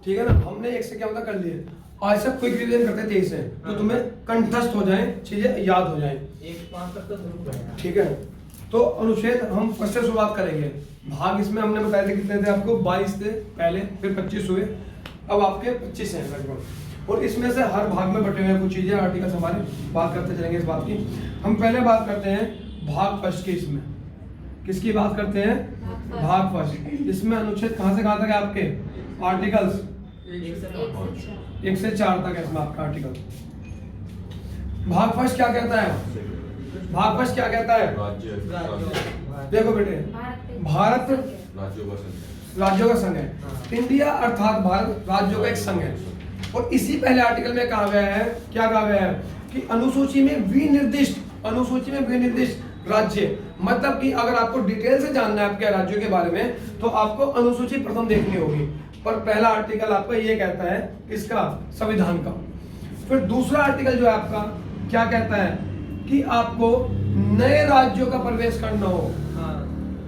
ठीक है ना। हमने एक से क्या होता कर लिए, आज सब क्विक रिवीजन करते 23 से, तो तुम्हें कंठस्थ हो जाए, चीजें याद हो जाए। 1 5 तक तो जरूर पढ़ेगा। ठीक है, तो अनुच्छेद हम फर्स्ट से शुरुआत करेंगे। भाग इसमें हमने बताए थे कितने थे आपको, 22 थे पहले, फिर 25 हुए, अब आपके 25 हैं लगभग। और इसमें से हर भाग में बटे हुए कुछ चीजें आर्टिकल्स हमारे बात करते चलेंगे इस बात की। हम पहले बात करते हैं भाग फर्स्ट की। इसमें किसकी बात करते हैं, भाग फर्स्ट। इसमें अनुच्छेद कहाँ से कहाँ तक है आपके आर्टिकल्स, 1 से 4 तक है इसमें आपका आर्टिकल। भाग फर्स्ट क्या कहता है, भाग फर्स्ट क्या कहता है, देखो बेटे, भारत राज्यों का संघ है। इंडिया अर्थात भारत राज्यों का एक संघ है। और इसी पहले आर्टिकल में कहा गया है, क्या कहा गया है कि अनुसूची में विनिर्दिष्ट, अनुसूची में विनिर्दिष्ट राज्य, मतलब कि अगर आपको डिटेल से जानना है आपके राज्यों के बारे में तो आपको अनुसूची प्रथम देखनी होगी। पर पहला आर्टिकल आपका ये कहता है किसका, संविधान का। फिर दूसरा आर्टिकल जो है आपका क्या कहता है कि आपको नए राज्यों का प्रवेश करना हो।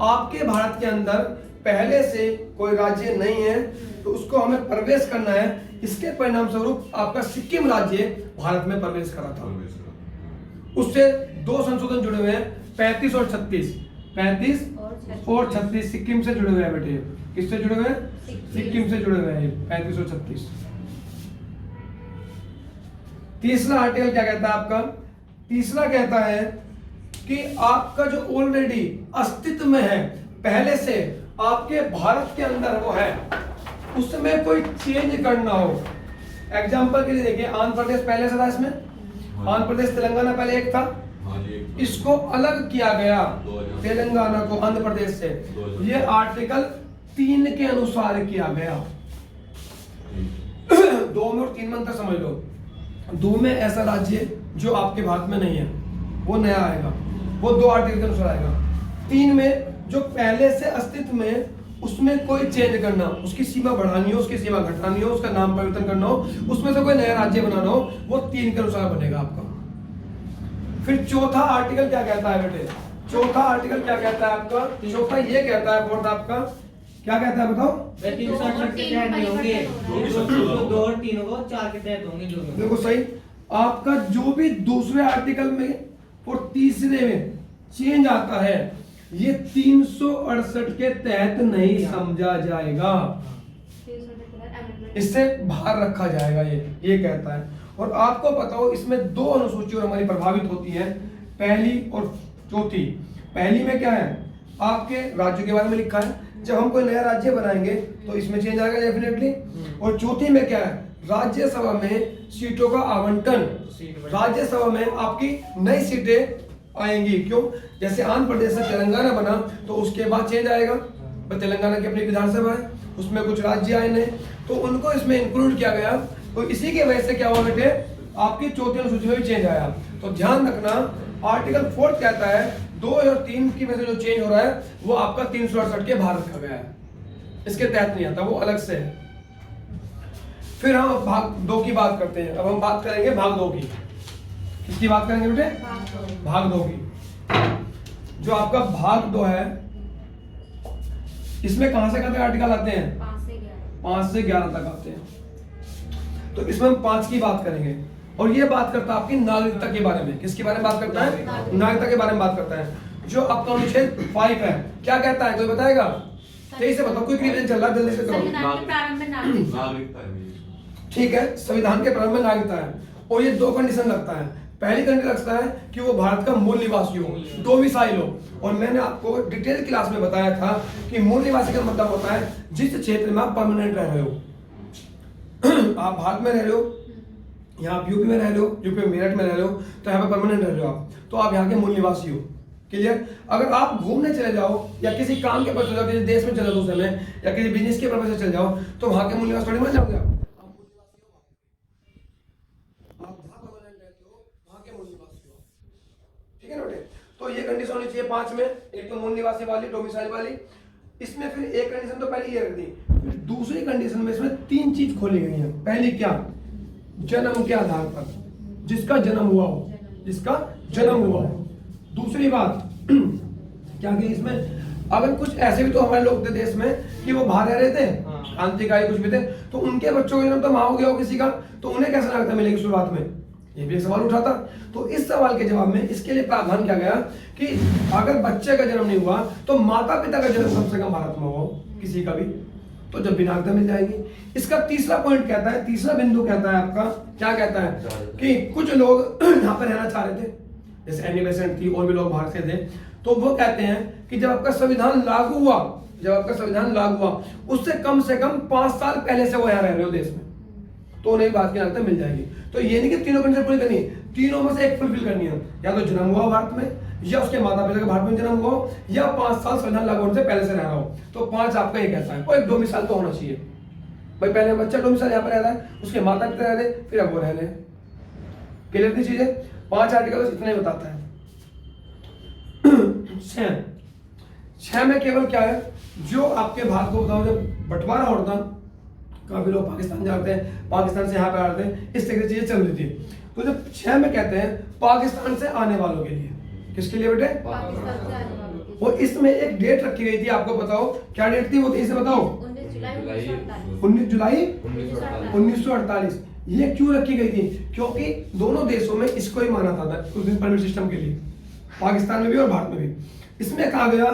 आपके भारत के अंदर पहले से कोई राज्य नहीं है तो उसको हमें प्रवेश करना है। इसके परिणाम स्वरूप आपका सिक्किम राज्य भारत में प्रवेश करा था। उससे 2 संशोधन जुड़े हुए हैं, 35 और 36, 35 और 36 सिक्किम से जुड़े हुए हैं बेटे। किससे जुड़े हुए हैं, सिक्किम से जुड़े हुए हैं 35 और 36। तीसरा आर्टिकल क्या कहता है आपका, तीसरा कहता है कि आपका जो ऑलरेडी अस्तित्व में है, पहले से आपके भारत के अंदर वो है, उसमें कोई चेंज करना हो। एग्जांपल के लिए देखिए, आंध्र प्रदेश पहले से था, इसमें आंध्र प्रदेश तेलंगाना पहले एक था, इसको अलग किया गया तेलंगाना को आंध्र प्रदेश से। ये आर्टिकल 3 के अनुसार किया गया। 2 में और 3 में अंतर समझ लो। 2 में ऐसा राज्य जो आपके भारत में नहीं है वो नया आएगा, वो 2 आर्टिकल के अनुसार आएगा। 3 में जो पहले से अस्तित्व में उसमें कोई चेंज करना, उसकी सीमा बढ़ानी हो, उसकी सीमा घटानी हो, उसका नाम परिवर्तन करना हो, उसमें से कोई नया राज्य बनाना हो, वो 3 के अनुसार बनेगा आपका। फिर चौथा आर्टिकल क्या कहता है बेटे, चौथा आर्टिकल क्या कहता है आपका, चौथा ये कहता है फोर्थ आपका क्या कहता है बताओ, 360 के तहत नहीं होंगे, 2 और 3 होगा, 4 के तहत होंगे जो। देखो सही, आपका जो भी दूसरे आर्टिकल में और तीसरे में चेंज आता है ये 368 के तहत नहीं समझा जाएगा, इससे बाहर रखा जाएगा, ये कहता है। और आपको पता हो इसमें 2 अनुसूचियां हमारी प्रभावित होती हैं, पहली और चौथी। पहली में क्या है, आपके राज्यों के बारे में लिखा है, जब हम कोई नया राज्य बनाएंगे तो इसमें चेंज आएगा डेफिनेटली। और चौथी में क्या है, राज्यसभा में सीटों का आवंटन, राज्यसभा में आपकी नई सीटें आएंगी। क्यों, जैसे आंध्र प्रदेश से तेलंगाना बना तो उसके बाद चेंज आएगा, तेलंगाना की अपनी विधानसभा है, उसमें कुछ राज्य आए नए, तो उनको इसमें इंक्लूड किया गया। तो इसी की वजह से क्या हुआ बेटे, आपकी चौथी अनुसूची में भी चेंज आया। तो ध्यान रखना, आर्टिकल 4 कहता है 2 और 3 की वजह से जो चेंज हो रहा है वो आपका 368 के बाहर रखा गया है, इसके तहत नहीं आता, वो अलग से है। फिर हम भाग 2 की बात करते हैं। अब हम बात करेंगे भाग 2 की। किसकी बात करेंगे बेटे, भाग 2 की। जो आपका भाग 2 है इसमें कहां से कहां तक आर्टिकल आते हैं, 5 से 11 तक आते हैं। तो इसमें हम 5 की बात करेंगे। और ये बात करता है आपकी नागरिकता के बारे में। किसके बारे में बात करता है, नागरिकता के बारे में बात करता है। जो आपका अनुच्छेद 5 है क्या कहता है, कोई बताएगा, तेजी से बताओ, कोई रिवीजन चल रहा है, जल्दी से करो। ठीक है, संविधान के प्रारंभ में नागरिकता है। और ये 2 कंडीशन लगता है। पहली कंडीशन लगता है कि वो भारत का मूल निवासी हो, डोमिसाइल हो। और मैंने आपको डिटेल क्लास में बताया था कि मूल निवासी का मतलब होता है जिस क्षेत्र में आप परमानेंट रह रहे हो। आप भारत में रह रहे हो, यहाँ आप यूपी में रह रहे हो, यूपी में मेरठ में रह रहे हो, तो यहाँ पे परमानेंट रह रहे हो आप, तो आप यहाँ के मूल निवासी हो। क्लियर। अगर आप घूमने चले जाओ या किसी काम के पर्पज से किसी देश में चले जाओ दूसरे में, या किसी बिजनेस के पर्पज से चले जाओ, तो वहाँ के मूल निवासी थोड़ी बन जाओगे आप। ठीक है ना बेटे। तो ये कंडीशन होनी चाहिए 5 में, एक तो मूल निवासी वाली, डोमिसाइल वाली। इसमें फिर एक कंडीशन तो पहले ये रख दी, फिर दूसरी कंडीशन में इसमें 3 चीज खोली गई है। पहली क्या, जन्म के आधार पर, जिसका जन्म हुआ हो, जिसका जन्म हुआ हो। दूसरी बात क्या कि इसमें अगर कुछ ऐसे भी तो हमारे लोग थे देश में कि वो बाहर रह रहे थे, क्रांतिकारी कुछ भी थे, तो उनके बच्चों का जन्म तो वहां हो गया हो किसी का, तो उन्हें कैसे नागरिकता मिलेगी शुरुआत में, ये भी एक सवाल उठा था। तो इस सवाल के जवाब में इसके लिए प्रावधान किया गया कि अगर बच्चे का जन्म नहीं हुआ तो माता पिता का जन्म कम से कम भारत में हो किसी का भी, तो जब भी नागरिकता मिल जाएगी। इसका तीसरा पॉइंट कहता है, तीसरा बिंदु कहता है आपका, क्या कहता है कि कुछ लोग यहाँ पर रहना चाह रहे थे, जैसे एनी बेसेंट थी और भी लोग बाहर से थे, तो वो कहते हैं कि जब आपका संविधान लागू हुआ, जब आपका संविधान लागू हुआ उससे कम 5 साल पहले से वो यहाँ रह रहे हो देश में, तो उन्हें बात की नागरिकता मिल जाएगी। तो ये नहीं कि तीनों कंडीशन पूरी करनी है, तीनों में से एक फुलफिल करनी है, या तो जन्म हुआ भारत में, या उसके माता पिता का भारत में जन्म हुआ हो, या 5 साल संविधान लागू होने से पहले से रह रहा हो। तो 5 आपका ये कहता है, कोई डोमिसाइल तो होना चाहिए भाई, पहले बच्चा डोमिसाइल यहाँ पर रह रहा है, उसके माता पिता रह रहे, फिर अब वो रह रहे। क्लियर की चीज है। 5 आर्टिकल इतना ही बताता है। 6 में केवल क्या है, जो आपके भारत को बताओ जब बंटवारा होता, काफी लोग पाकिस्तान जाते हैं, पाकिस्तान से यहाँ पे आते हैं, इस तरह की चीजें चल रही थी। तो जब 6 में कहते हैं पाकिस्तान से आने वालों के लिए, किसके लिए बेटे, पाकिस्तान से आने वालों के लिए। और इसमें एक डेट रखी गई थी, आपको बताओ क्या डेट थी वो, इसे बताओ। 19 जुलाई 19 जुलाई 1948। 1948। ये क्यों रखी गई थी, क्योंकि दोनों देशों में इसको ही माना था उस दिन परमिट सिस्टम के लिए, पाकिस्तान में भी और भारत में भी। इसमें कहा गया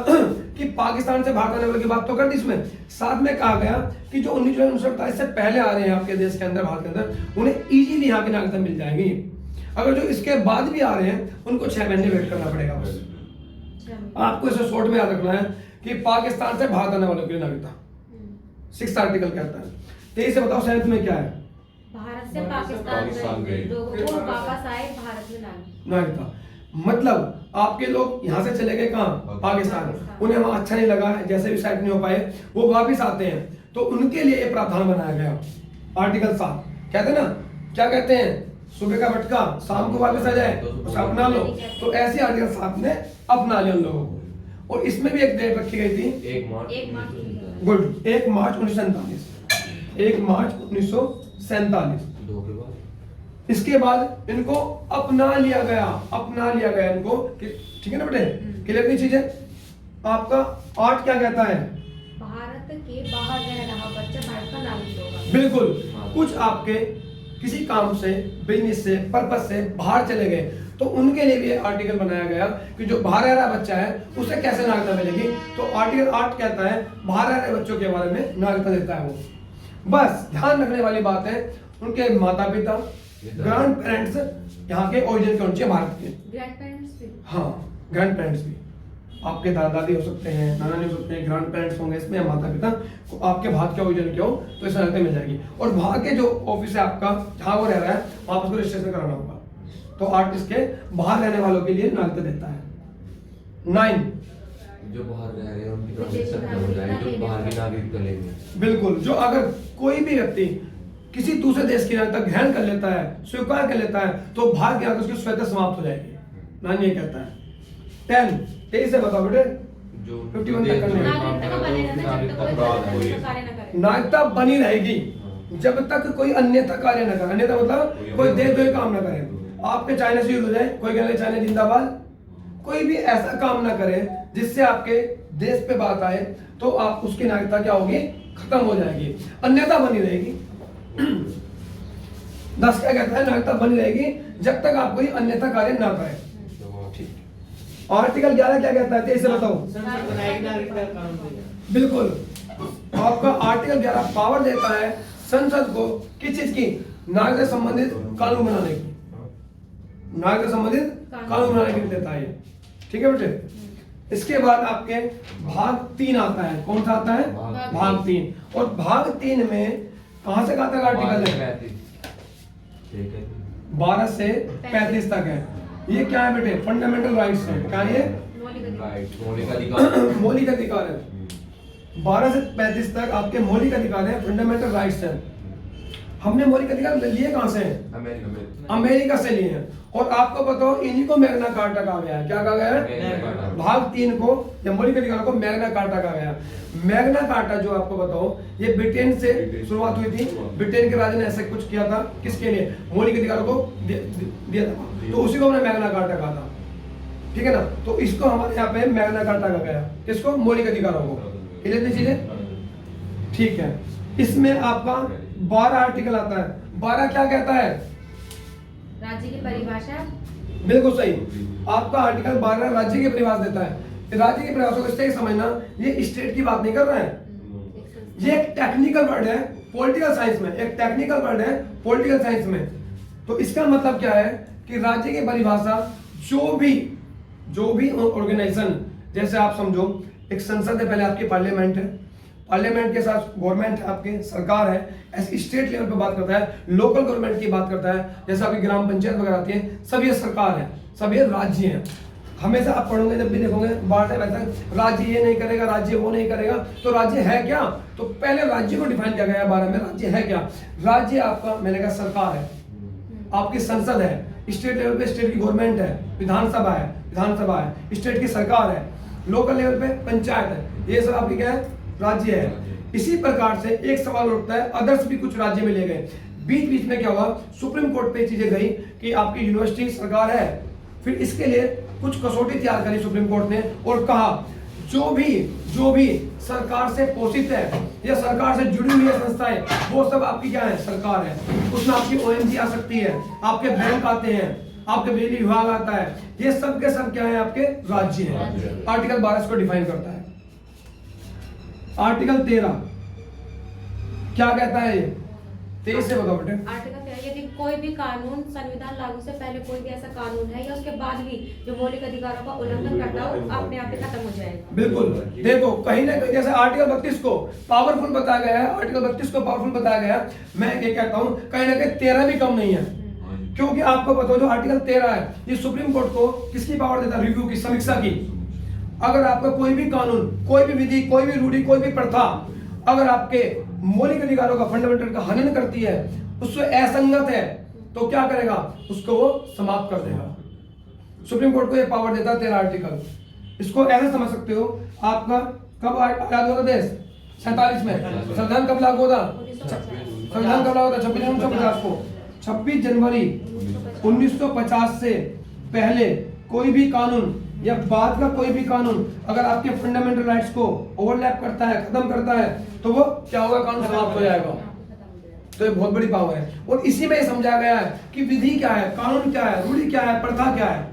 कि पाकिस्तान से भारत आने वाले की बात तो कर दी, इसमें साथ में कहा गया कि जो 19 जुलाई 1948 से पहले आ रहे हैं आपके देश के अंदर, भारत के अंदर, उन्हें इजीली यहाँ की नागरिकता मिल जाएगी। अगर जो इसके बाद भी आ रहे हैं उनको 6 महीने वेट करना पड़ेगा बस। आपको इसे शॉर्ट में याद रखना है कि पाकिस्तान से भारत आने वालों के लिए नागरिकता 6 आर्टिकल कहता है। 23 से बताओ 7 में क्या है, भारत से पाकिस्तान गए लोगों को वापस आए भारत में नागरिकता। मतलब आपके लोग यहाँ से चले गए कहाँ, पाकिस्तान, उन्हें वहां अच्छा नहीं लगा, जैसे भी सेट नहीं हो पाए, वो वापिस आते हैं, तो उनके लिए ये प्रावधान बनाया गया। आर्टिकल 7 कहते हैं ना, क्या कहते हैं, सुबह का भटका शाम को वापस आ जाए, उसे अपना लो, तो ऐसे आर्टिकल 7 ने अपना लिया उन लोगों को। और इसमें भी एक डेट रखी गई थी, 1 मार्च गुड, 1 मार्च 1947, 1 मार्च 1947। इसके बाद इनको अपना लिया गया इनको, ठीक है ना बेटे, क्लियर नहीं चीज है। आपका 8 क्या कहता है, भारत के बाहर रह रहा बच्चा भारत का नागरिक होगा। बिल्कुल, कुछ आपके किसी काम से, बिजनेस से, पर्पस से बाहर चले गए, तो उनके लिए भी आर्टिकल बनाया गया कि जो बाहर रह रहा बच्चा है उसे कैसे नागरिकता मिलेगी। तो आर्टिकल 8 कहता है बाहर रह रहे बच्चों के बारे में नागरिकता देता है वो। बस ध्यान रखने वाली बात है, उनके माता पिता, ग्रैंड पेरेंट्स यहाँ के ओरिजिन के होने चाहिए भारत के। ग्रैंड पेरेंट्स भी, हाँ, ग्रैंड पेरेंट्स भी, आपके दादा दादी हो सकते हैं, नाना नहीं हो सकते हैं, ग्रैंड पेरेंट्स होंगे इसमें, माता पिता को आपके भारत के ओरिजिन के हो तो इस नागरिकता मिल जाएगी। और वहाँ के जो ऑफिस है आपका, जहाँ वो रह रहा है, वहाँ उसको रजिस्ट्रेशन कराना होगा। तो 8 इसके बाहर रहने वालों के लिए नागरिकता देता है। 9 जो बाहर रह रहे हैं उनकी नागरिकता खत्म हो जाएगी, जो बाहर की नागरिकता लेंगे। बिल्कुल, जो अगर कोई भी व्यक्ति किसी दूसरे देश की नागरिकता ग्रहण कर लेता है, स्वीकार कर लेता है, तो भारत की नागरिकता उसकी स्वतः समाप्त हो जाएगी। नान ये कहता है। 10 23 से बताओ बेटे, जो 51 तक करने हैं। नागरिकता बने रहना जब तक कोई कार्य न करे। नागरिकता बनी रहेगी जब तक कोई अन्यथा कार्य न करे। अन्यथा मतलब कोई देशद्रोही काम न करे। आपके चाइना से युद्ध हो जाए, कोई कहने चाइना जिंदाबाद, कोई भी ऐसा काम ना करे जिससे आपके देश पे बात आए, तो आप उसकी नागरिकता क्या होगी, खत्म हो जाएगी, अन्यथा बनी रहेगी। 10 क्या कहता है, नागरिकता बनी रहेगी जब तक आप कोई अन्यथा कार्य ना करें। ठीक। आर्टिकल 11 क्या कहता है, 23 से बताओ। संसद बनाएगी नागरिकता कानून को। बिल्कुल, आपका आर्टिकल 11 पावर देता है संसद को किस चीज की, नागरिकता संबंधित कानून बनाने की, नागरिकता संबंधित कानून बनाने की देता है। ठीक है बेटे। इसके बाद आपके भाग 3 आता है। कौन सा आता है, भाग 3। और भाग 3 में कहां से कहां तक आर्टिकल है, 12 से 35 तक है। ये क्या है बेटे, फंडामेंटल राइट्स है। क्या है, मौलिक अधिकार है। 12 से 35 तक आपके मौलिक अधिकार है, फंडामेंटल राइट्स है। हमने मौलिक अधिकार लिए कहां से, अमेरिका से लिए हैं। और आपको बताओ इन्हीं को मैग्ना कार्टा कहा गया है। क्या कहा गया है, भाग 3 को या मौलिक अधिकारों को मैग्ना कार्टा कहा गया। मैग्ना कार्टा जो आपको बताओ, ये ब्रिटेन से शुरुआत हुई थी। ब्रिटेन के राजा ने ऐसा कुछ किया था, किसके लिए, मौलिक अधिकारों को दिया था, तो उसी को हमने मैग्ना कार्टा कहा था। ठीक है ना, तो इसको हमारे यहाँ पे मैग्ना कार्टा कहा गया, किसको, मौलिक अधिकारों को। चीजें ठीक है। इसमें आपका 12 आर्टिकल आता है। 12 क्या कहता है? राज्य की परिभाषा। बिल्कुल सही। आपका आर्टिकल 12 राज्य की परिभाषा देता है। राज्य की परिभाषा को इससे समझना, ये स्टेट की बात नहीं कर रहे हैं, ये एक टेक्निकल वर्ड है पॉलिटिकल साइंस में, एक टेक्निकल वर्ड है पॉलिटिकल साइंस में। तो इसका मतलब क्या है कि राज्य की परिभाषा जो भी ऑर्गेनाइजेशन, जैसे आप समझो एक संसद है, पहले आपकी पार्लियामेंट है, पार्लियामेंट के साथ गवर्नमेंट है, आपके सरकार है, ऐसे स्टेट लेवल पे बात करता है, लोकल गवर्नमेंट की बात करता है, जैसे आपकी ग्राम पंचायत वगैरह आती है, सब ये सरकार है, सब ये राज्य हैं। हमेशा आप पढ़ोगे जब भी देखोगे बार टाइम ऐसा राज्य ये नहीं करेगा, राज्य वो नहीं करेगा, तो राज्य है क्या? तो पहले राज्य को डिफाइन किया गया है 12 में, राज्य है क्या? राज्य आपका, मैंने कहा सरकार है, आपकी संसद है, स्टेट लेवल पे स्टेट की गवर्नमेंट है, विधानसभा है, स्टेट की सरकार है, लोकल लेवल पे पंचायत है, ये सब आपकी क्या है? राज्य है। इसी प्रकार से एक सवाल उठता है, अदर्स भी कुछ राज्य में ले गए, बीच बीच में क्या हुआ, सुप्रीम कोर्ट पे चीजें गई कि आपकी यूनिवर्सिटी सरकार है, फिर इसके लिए कुछ कसौटी तैयार करी सुप्रीम कोर्ट ने और कहा जो भी सरकार से पोषित है या सरकार से जुड़ी हुई है संस्थाएं, वो सब आपकी क्या है? सरकार है। उसमें आपकी ONG आ सकती है, आपके बैंक आते हैं, आपके बिजली विभाग आता है, ये सब के सब क्या है? आपके राज्य हैं। आर्टिकल 12 इसको डिफाइन करता है। आर्टिकल 13 क्या कहता है? ये 23 से बताओ बेटे। आर्टिकल 13, यदि कोई भी कानून संविधान लागू से पहले कोई भी ऐसा कानून है या उसके बाद भी जो मौलिक अधिकारों का उल्लंघन करता है, वो अपने आप ही खत्म हो जाएगा। बिल्कुल। देखो कहीं ना कहीं जैसे आर्टिकल 32 को पावरफुल बताया गया है, आर्टिकल 32 को पावरफुल बताया गया है, मैं ये कहता हूँ कहीं ना कहीं 13 भी कम नहीं है, क्योंकि आपको पता हो जो आर्टिकल 13 है, ये सुप्रीम कोर्ट को किसकी पावर देता है? रिव्यू की, समीक्षा की। अगर आपका कोई भी कानून, कोई भी विधि, कोई भी रूढ़ी, कोई भी प्रथा अगर आपके मौलिक अधिकारों का, फंडामेंटल का हनन करती है, उससे असंगत है, तो क्या करेगा? उसको वो समाप्त कर देगा। सुप्रीम कोर्ट को ये पावर देता है 13 आर्टिकल। इसको ऐसे समझ सकते हो, आपका कब आजाद हुआ था देश? 47 में। संविधान कब लागू होता? संविधान कब लागू होता? 26 जनवरी 1950 को। 26 जनवरी 1950 से पहले कोई भी कानून या बाद का कोई भी कानून अगर आपके फंडामेंटल राइट्स को ओवरलैप करता है, खत्म करता है, तो वो क्या होगा? कानून समाप्त हो जाएगा। तो ये बहुत बड़ी पावर है। और इसी में समझाया गया है कि विधि क्या है, कानून क्या है, रूढ़ी क्या है, प्रथा क्या है,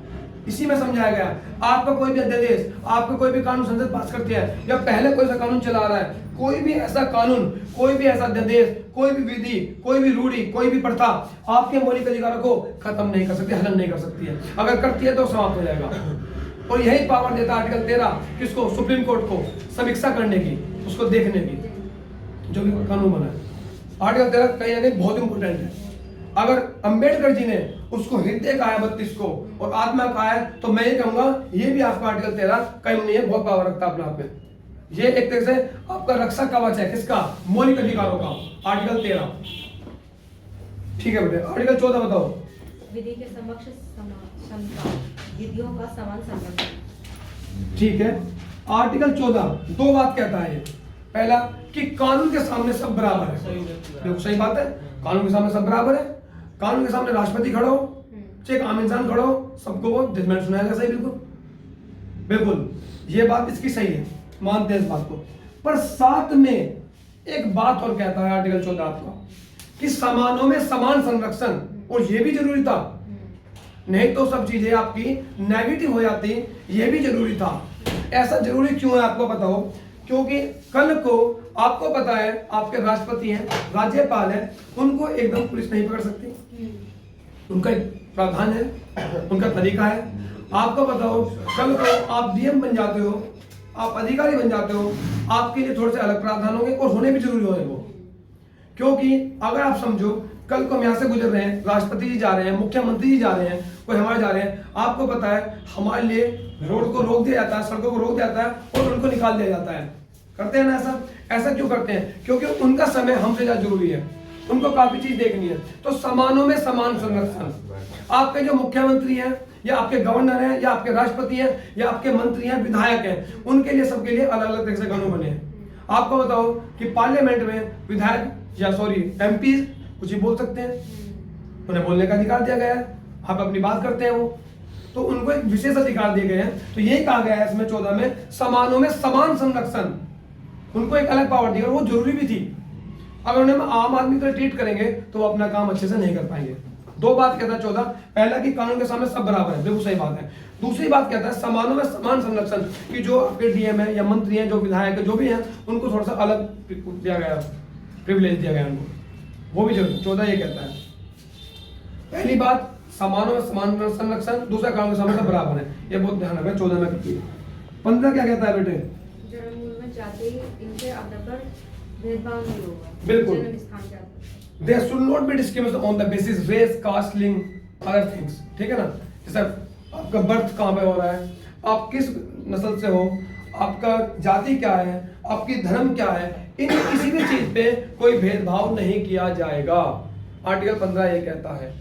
इसी में समझाया गया है। आपका कोई भी अध्यादेश, आपका कोई भी कानून संसद पास करती है या पहले कोई सा कानून चला रहा है, कोई भी ऐसा कानून, कोई भी ऐसा अध्यादेश, कोई भी विधि, कोई भी रूढ़ी, कोई भी प्रथा आपके मौलिक अधिकारों को खत्म नहीं कर सकती, हनन नहीं कर सकती है। अगर करती है तो समाप्त हो जाएगा। और यही पावर देता है आर्टिकल 13 किसको? सुप्रीम कोर्ट को, समीक्षा करने की, उसको देखने की, जो भी कानून बना है। आर्टिकल 13 कहीं ना कहीं बहुत इंपॉर्टेंट है। अगर अंबेडकर जी ने उसको हृदय कहा है 32 को और आत्मा कहा है, तो मैं ये कहूंगा ये भी आपका आर्टिकल 13 कहीं नहीं है, बहुत पावर रखता है अपने आप में। ये एक तरह से आपका रक्षा कवच है, किसका? मौलिक अधिकारों का, आर्टिकल 13। ठीक है बेटे, आर्टिकल 14 बताओ। विधि के समक्ष समता, विधियों का समान संरक्षण। ठीक है, आर्टिकल 14 दो बात कहता है। पहला कि कानून के सामने सब बराबर है। देखो सही बात है, कानून के सामने सब बराबर है। कानून के सामने राष्ट्रपति खड़ो, चाहे एक आम इंसान खड़ो, सबको वो जजमेंट सुनाएगा। सही, बिल्कुल बिल्कुल, ये बात इसकी सही है, मानते हैं इस बात को। पर साथ में एक बात और कहता है आर्टिकल 14 आपका कि समानों में समान संरक्षण, और ये भी जरूरी था, नहीं तो सब चीजें आपकी नेगेटिव हो जाती, ये भी जरूरी था। ऐसा जरूरी क्यों है आपको पता हो? क्योंकि कल को आपको पता है आपके राष्ट्रपति हैं, राज्यपाल हैं, उनको एकदम पुलिस नहीं पकड़ सकती, उनका एक प्रावधान है, उनका तरीका है। आपको पता हो कल को आप DM बन जाते हो, आप अधिकारी बन जाते हो, आपके लिए थोड़े से अलग प्रावधान होंगे और होने भी जरूरी होंगे वो। क्योंकि अगर आप समझो कल को हम यहाँ से गुजर रहे हैं, राष्ट्रपति जी जा रहे हैं, मुख्यमंत्री जी जा रहे हैं, कोई हमारे जा रहे हैं, आपको पता है हमारे लिए रोड को रोक दिया जाता है, सड़कों को रोक दिया जाता है और उनको निकाल दिया जाता है। करते हैं ना ऐसा? ऐसा क्यों करते हैं? क्योंकि उनका समय हमसे ज्यादा जरूरी है, उनको काफी चीज देखनी है। तो समानों में समान संरक्षण। आपके जो मुख्यमंत्री हैं या आपके गवर्नर हैं या आपके राष्ट्रपति हैं या आपके मंत्री हैं, विधायक हैं, उनके लिए सबके लिए अलग अलग तरह से कानून बने हैं। आपको बताओ कि पार्लियामेंट में विधायक या MP कुछ ही बोल सकते हैं, उन्हें बोलने का अधिकार दिया गया है, आप अपनी बात करते हैं वो, तो उनको एक विशेष अधिकार दिए गए हैं। तो यही कहा गया है इसमें 14 में, समानों में समान संरक्षण, उनको एक अलग पावर दी और वो जरूरी भी थी। अगर उन्हें हम आम आदमी को ट्रीट करेंगे तो वो अपना काम अच्छे से नहीं कर पाएंगे। दो बात कहता है 14, पहला कि कानून के सामने सब बराबर है, बिल्कुल सही बात है। दूसरी बात कहता है समानों में समान संरक्षण, कि जो आपके डीएम है या मंत्री हैं, जो विधायक है, जो भी हैं, उनको थोड़ा सा अलग दिया गया, प्रिविलेज दिया गया उनको, वो भी जरूरी। 14 ये कहता है, पहली बात समानों में समान संरक्षण, दूसरा कानून के सामने सब बराबर है, ये बहुत ध्यान रखना। 14 में 15 क्या कहता है बेटे? जन्म मूल में जाति इनके आधार पर भेदभाव नहीं होगा, बिल्कुल। जन्म स्थान के आधार पर। There should not be discrimination on the basis race, caste, link, other things, ठीक है ना? जैसे आपका बर्थ कहाँ पे हो रहा है, आप किस नस्ल से हो, आपका जाति क्या है, आपकी धर्म क्या है, इन किसी भी चीज पे कोई भेदभाव नहीं किया जाएगा। आर्टिकल 15 ये कहता है।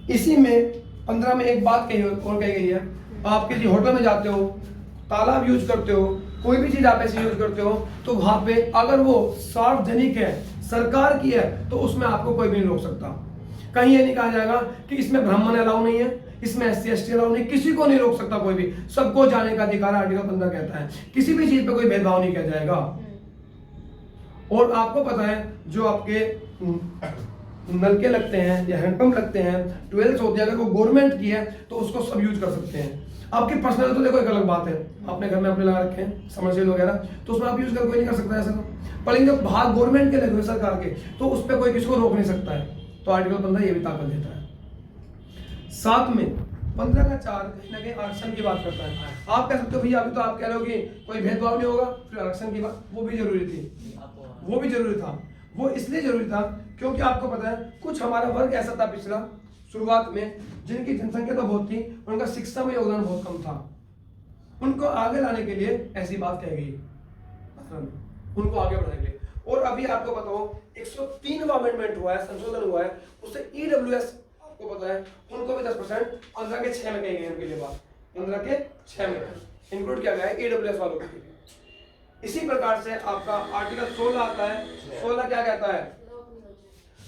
इसी में 15 में एक बात कही और कही गई है, आप किसी होटल में जाते हो, तालाब यूज करते हो, कोई भी चीज आप ऐसी यूज करते हो, तो वहां पे अगर वो सार्वजनिक है, सरकार की है, तो उसमें आपको कोई भी नहीं रोक सकता। कहीं ये नहीं कहा जाएगा कि इसमें ब्राह्मण अलाउ नहीं है, इसमें SC ST अलाउ नहीं, किसी को नहीं रोक सकता कोई भी, सबको जाने का अधिकार आर्टिकल 15 कहता है। किसी भी चीज पे कोई भेदभाव नहीं किया जाएगा। और आपको पता है जो आपके नलके लगते हैं या हैंडपंप लगते हैं, ट्वेल्स होती है, अगर वो गवर्नमेंट की है तो उसको सब यूज कर सकते हैं। आपकी पर्सनल तो देखो एक अलग बात है, अपने घर में अपने लगा रखे हैं समरसेल वगैरह, तो उसमें आप यूज कर कोई नहीं कर सकता ऐसा। पर लेकिन जब भाग गवर्नमेंट के लगे हुए सरकार के, तो उस पर कोई किसी को रोक नहीं सकता है। तो आर्टिकल 15 ये भी ताकत देता है। साथ में 15 का 4 कहीं ना कहीं आरक्षण की बात करता है। आप कह सकते हो भैया अभी तो आप कह रहे हो कि कोई भेदभाव नहीं होगा, फिर आरक्षण की बात, वो भी जरूरी थी, वो भी जरूरी था। वो इसलिए जरूरी था क्योंकि आपको पता है कुछ हमारा वर्ग ऐसा था पिछला शुरुआत में, जिनकी जनसंख्या तो बहुत थी, उनका शिक्षा में योगदान बहुत कम था। उनको आगे लाने के लिए ऐसी बात कही गई, उनको आगे बढ़ाने के लिए। और अभी आपको बताओ 103वां अमेंडमेंट हुआ है, संशोधन हुआ है, उससे EWS आपको पता है उनको भी 10% 15 के 6 में कही गई उनके लिए बात, 15 के 6 में इंक्लूड किया गया है EWS वालों के लिए। इसी प्रकार से आपका आर्टिकल 16 आता है। 16 क्या कहता है?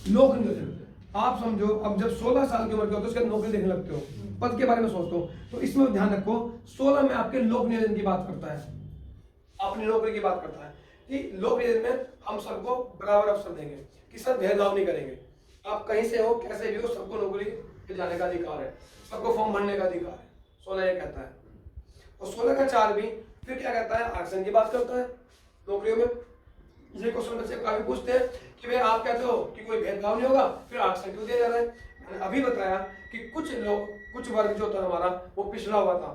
लोक नियोजन। आप समझो अब जब 16 साल की उम्र के हो तो उसके नौकरी देखने लगते हो, पद के बारे में सोचते हो, तो इसमें ध्यान रखो 16 में आपके लोक नियोजन की बात करता है, अपनी नौकरी की बात करता है कि लोक नियोजन में हम सबको बराबर अवसर देंगे, किसी से भेदभाव नहीं करेंगे। आप कहीं से हो, कैसे भी हो, सबको नौकरी पे जाने का अधिकार है, सबको फॉर्म भरने का अधिकार है। 16 ये कहता है। और 16 का 4 भी फिर क्या कहता है? आरक्षण की बात करता है नौकरियों में। ये क्वेश्चन बच्चे काफी पूछते हैं कि भाई आप कहते हो कि कोई भेदभाव नहीं होगा, फिर आरक्षण क्यों दिया जा रहा है? मैंने अभी बताया कि कुछ लोग, कुछ वर्ग जो था हमारा वो पिछड़ा हुआ था,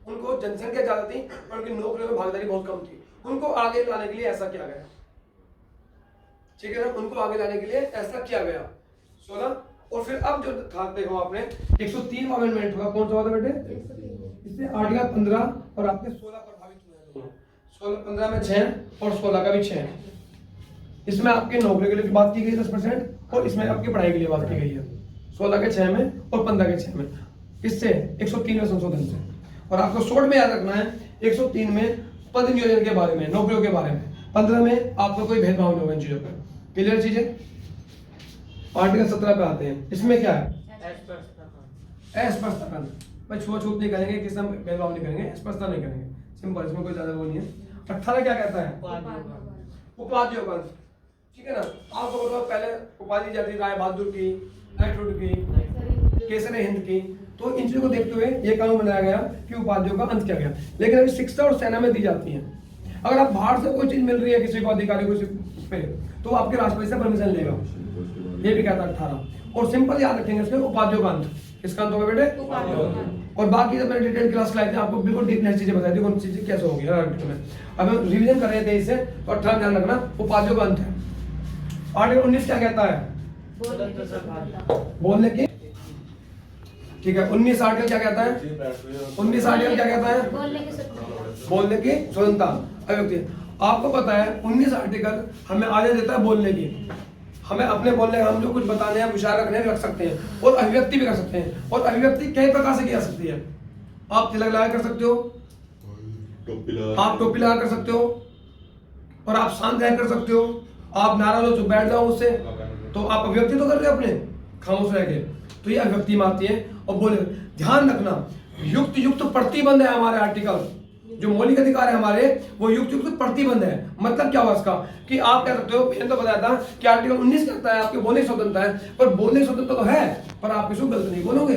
उनको जनसंख्या ज्यादा थी और उनकी नौकरियों में भागीदारी बहुत कम थी, उनको आगे लाने के लिए ऐसा किया गया। ठीक है ना, उनको आगे लाने के लिए ऐसा किया गया 16। और फिर अब जो था देखो आपने 103वां अमेंडमेंट हुआ, कौन सा हुआ था बेटे? इससे आर्टिकल 15 और आपके 16 प्रभावित हुए हैं। 16 15 में 6 और 16 का भी 6। इसमें आपके नौकरी के लिए बात की गई 10% और इसमें आपकी पढ़ाई के लिए बात की गई है 16 के 6 में और 15 के 6 में। इससे 103 में संशोधन से। और आपको शॉर्ट में याद रखना है 103 में पद नियोजन के बारे में, नौकरियों के बारे में, 15 में आपको कोई भेदभाव नहीं होगा इन चीजों पर। क्लियर चीजें? आर्टिकल 17 पे आते हैं। इसमें क्या है? अस्पष्टता। भाई छूत नहीं करेंगे, किसी में भेदभाव नहीं करेंगे, अस्पष्टता नहीं करेंगे, सिंपल, इसमें कोई ज्यादा वो नहीं है। 18 क्या कहता है? उपाधियों। ठीक है ना, आपको बताओ पहले उपाधि जाती थी राय बहादुर की, नाइटहुड की, केसर हिंद की। तो इन चीजों को देखते हुए ये कानून बनाया गया कि उपाधियों का अंत किया गया। लेकिन अभी शिक्षा और सेना में दी जाती है। अगर आप बाहर से कोई चीज मिल रही है किसी को, अधिकारी को पे, तो आपके राष्ट्रपति से परमिशन लेगा, ये भी कहता है 18। और सिंपल याद रखेंगे इसमें उपाधियों का अंत। किसका अंत होगा बेटे? और बाकी जब मैंने डिटेल क्लास लाई थी आपको बिल्कुल डीपनेस चीजें बताई थी कौन सी चीजें कैसे होगी। अब हम रिवीजन कर रहे थे इसे, तो 18 ध्यान रखना, उपाधियों का अंत है। आर्टिकल 19 क्या कहता है? बोलने की। ठीक है, 19 आर्टिकल क्या कहता है? 19 आर्टिकल क्या कहता है? बोलने की स्वतंत्रता, अभिव्यक्ति। आपको पता है 19 आर्टिकल हमें आजादी देता है बोलने की। हमें अपने बोलने का, हम जो कुछ बताने हैं, विचार रखने रख सकते हैं और अभिव्यक्ति भी कर सकते हैं। और अभिव्यक्ति कई प्रकार से की जा सकती है। आप तिलक लगा कर सकते हो, आप टोपी लगा कर सकते हो, और आप शांत रह कर सकते हो, आप नाराज हो तो बैठ जाओ उससे, तो आप अभिव्यक्ति तो कर रहे हो अपने खामोश रह के, तो ये अभिव्यक्ति में आती है। और बोले ध्यान रखना युक्त प्रतिबंध है हमारे आर्टिकल जो मौलिक अधिकार है हमारे वो युक्त युक्त प्रतिबंध है। मतलब क्या हुआ इसका कि आप कह सकते हो, मैंने तो बताया था कि आर्टिकल 19 कहता है आपके बोलने की स्वतंत्रता है, पर बोलने की स्वतंत्रता तो है, पर आप किसी को गलत नहीं बोलोगे।